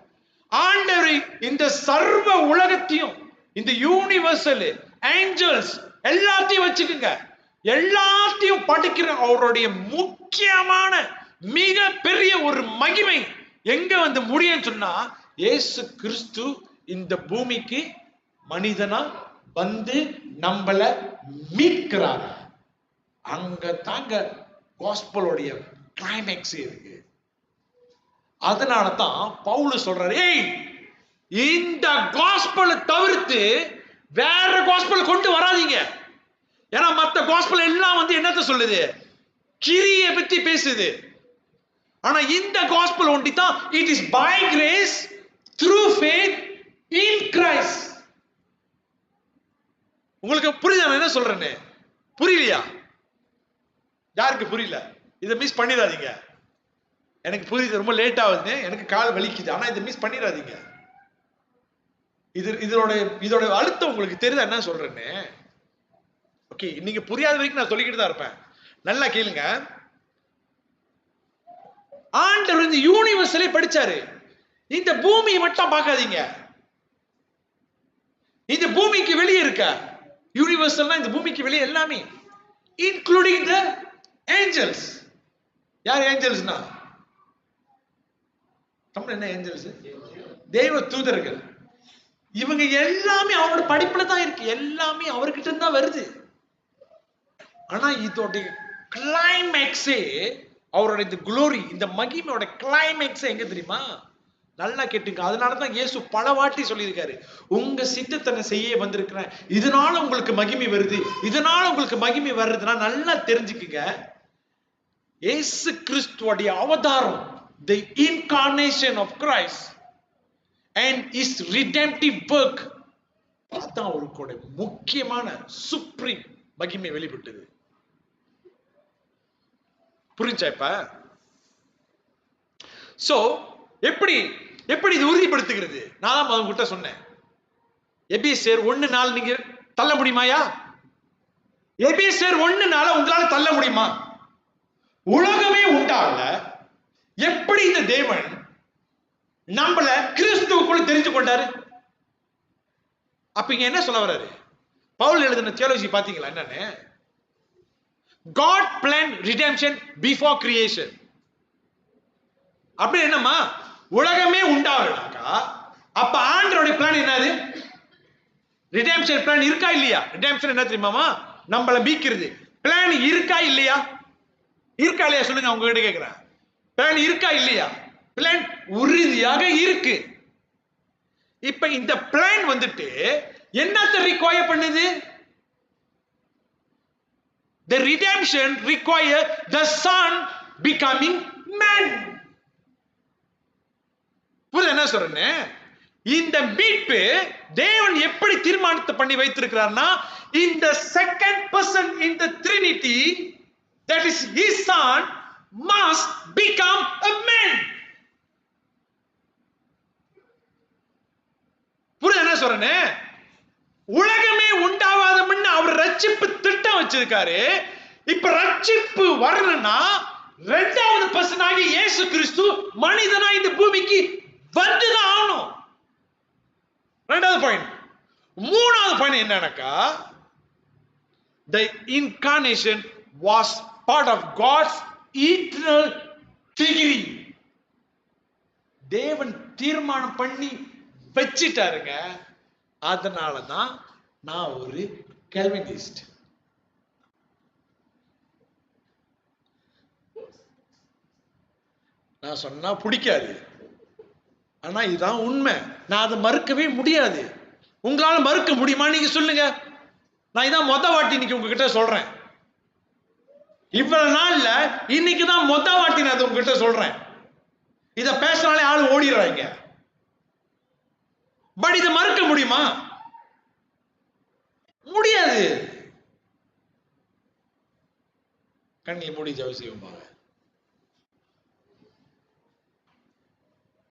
ஆண்டவர் இந்த சர்வ உலகத்தையும், இந்த யூனிவர்சல் ஏஞ்சல்ஸ் எல்லாத்தையும் வச்சுக்குங்க, எல்லாத்தையும் படைக்கிற அவருடைய முக்கியமான மிக பெரிய ஒரு மகிமை எங்க வந்து முடியும்னு சொன்னா, இயேசு கிறிஸ்து இந்த பூமிக்கு மனிதனா வந்து நம்மள மீட்கிறார். அங்க தாங்க காஸ்பலோடைய கிளைமேக்ஸ் இருக்கு. அதனால தான் பவுல் சொல்றாரு, ஏய் இந்த காஸ்பல் தவிர்த்து வேற காஸ்பல் கொண்டு வராதீங்க. ஏன்னா மத்த காஸ்பல் எல்லாம் வந்து என்னத்த சொல்லுது, கிரியை பத்தி பேசுது. ஆனா இந்த காஸ்பல் ஒண்டி தான் it is by grace through faith in Christ. உங்களுக்கு புரியுதா நான் என்ன சொல்றேன்னு? புரியலையா? யாருக்கு புரியல? இதை மிஸ் பண்ணிடாதீங்க. எனக்கு புரியுது, ரொம்ப லேட் ஆகுது, எனக்கு கால் வலிக்குது, ஆனா இதை மிஸ் பண்ணிடாதீங்க. இதோட அழுத்தம் உங்களுக்கு தெரியுதா என்ன சொல்றேன்னு? ஓகே, நீங்க புரியாத வரைக்கும் நான் சொல்லிக்கிட்டு தான் இருப்பேன். நல்லா கேளுங்க. ஆண்டவர் இந்த யூனிவர்சலே படிச்சாரு. இந்த பூமியை மட்டும் பார்க்காதீங்க. இந்த பூமிக்கு வெளியே இருக்க யூனிவர்சல்னா இந்த பூமிக்கு வெளியே எல்லாமே, இன்க்ளூடிங் தி ஏஞ்சல்ஸ். யார் ஏஞ்சல்ஸ்னா? தமிழ் என்ன ஏஞ்சல்ஸ்? தேவ தூதர்கள். இவங்க எல்லாமே அவரோட படிப்புல தான் இருக்கு, எல்லாமே அவர்கிட்ட இருந்து தான் வருது. ஆனா இதோட கிளைமேக்ஸே, அவரோட இந்த குளோரி, இந்த மகிமையோட கிளைமேக்ஸ் எங்க தெரியுமா? நல்லா கேட்டுங்க. அதனாலதான் இயேசு பல வாட்டி சொல்லியிருக்காரு, உங்க சித்தத்தை செய்ய வந்திருக்கிறேன், இதனால உங்களுக்கு மகிமை வருது, இதனால உங்களுக்கு மகிமை வருதுன்னா நல்லா தெரிஞ்சுக்குங்க. இயேசு கிறிஸ்துவோட அவதாரம், the incarnation of Christ and his redemptive work, அதான் அவருடைய முக்கியமான சுப்ரீம் மகிமை வெளிப்பட்டது. புரிஞ்சா இப்ப? சோ எப்படி இது உறுதிப்படுத்துகிறது? நான் தான் உங்ககிட்ட சொன்னேன், எபேசியர் 1:4 நீங்க தள்ள முடியுமாயா? எபேசியர் 1:4 உங்களால தள்ள முடியுமா? உலகமே உண்டாகல, எப்படி இந்த தேவன் நம்மள கிறிஸ்துவுக்குள் தெரிந்து கொண்டாரு? அப்ப இங்க என்ன சொல்ல வர்றாரு பவுல் எழுதின தியாலஜி பாத்தீங்களா என்னன்னு? God planned redemption before creation. அப்படி என்னமா, உலகமே உண்டாகலனாக்கா அப்ப ஆண்டவருடைய பிளான் என்னது? ரிடெம்ப்ஷன் பிளான் இருக்கா இல்லையா? ரிடெம்ப்ஷன் என்ன தெரியுமாமா? நம்மள மீட்கிறது. பிளான் இருக்கா இல்லையா? இருக்கா இல்லையா சொல்லுங்க, உங்ககிட்ட கேக்குறேன். பிளான் இருக்கா இல்லையா? பிளான் உறுதியாக இருக்கு. இப்ப இந்த பிளான் வந்துட்டு என்னத்தை ரிக்வயர் பண்ணுது? The redemption require the son becoming man. புரியுது என்ன சொல்றேன்னு? இந்த மீட்பு தேவன் எப்படி தீர்மானத்தை பண்ணி வைத்திருக்கிறார்னா, இந்த second person in the Trinity, that is his son, must become a man. புரியுது என்ன சொல்றேன்னு? உலகமே உண்டாவாத முன்ன அவர் ரட்சிப்பு திட்டம் வச்சிருக்காரு. இப்ப ரட்சிப்பு வரணும்னா இரண்டாவது பர்சன் ஆகிய இயேசு கிறிஸ்து மனிதனா இந்த பூமிக்கு வந்துதான் ஆகணும். ரெண்டாவது பாயிண்ட். மூணாவது பாயிண்ட் என்னன்னாக்கா, the incarnation was part of God's eternal decree. தேவன் தீர்மானம் பண்ணி வச்சிட்டாருங்க. அதனாலதான் நான் ஒரு கால்வினிஸ்ட். நான் சொன்னா பிடிக்காது, ஆனா இதுதான் உண்மை. நான் அதை மறுக்கவே முடியாது. உங்களால மறுக்க முடியுமா? நீங்க சொல்லுங்க. நான் இதான் மொத வாட்டி இன்னைக்கு உங்ககிட்ட சொல்றேன். இவ்வளவு நாள்ல இன்னைக்குதான் மொத வாட்டி நான் அதை உங்ககிட்ட சொல்றேன். இத பேசினாலே ஆளு ஓடிடுறாங்க. பட் இதை மறுக்க முடியுமா? முடியாது. கண்ணில் மூடி ஜெபம் செய்வோம்.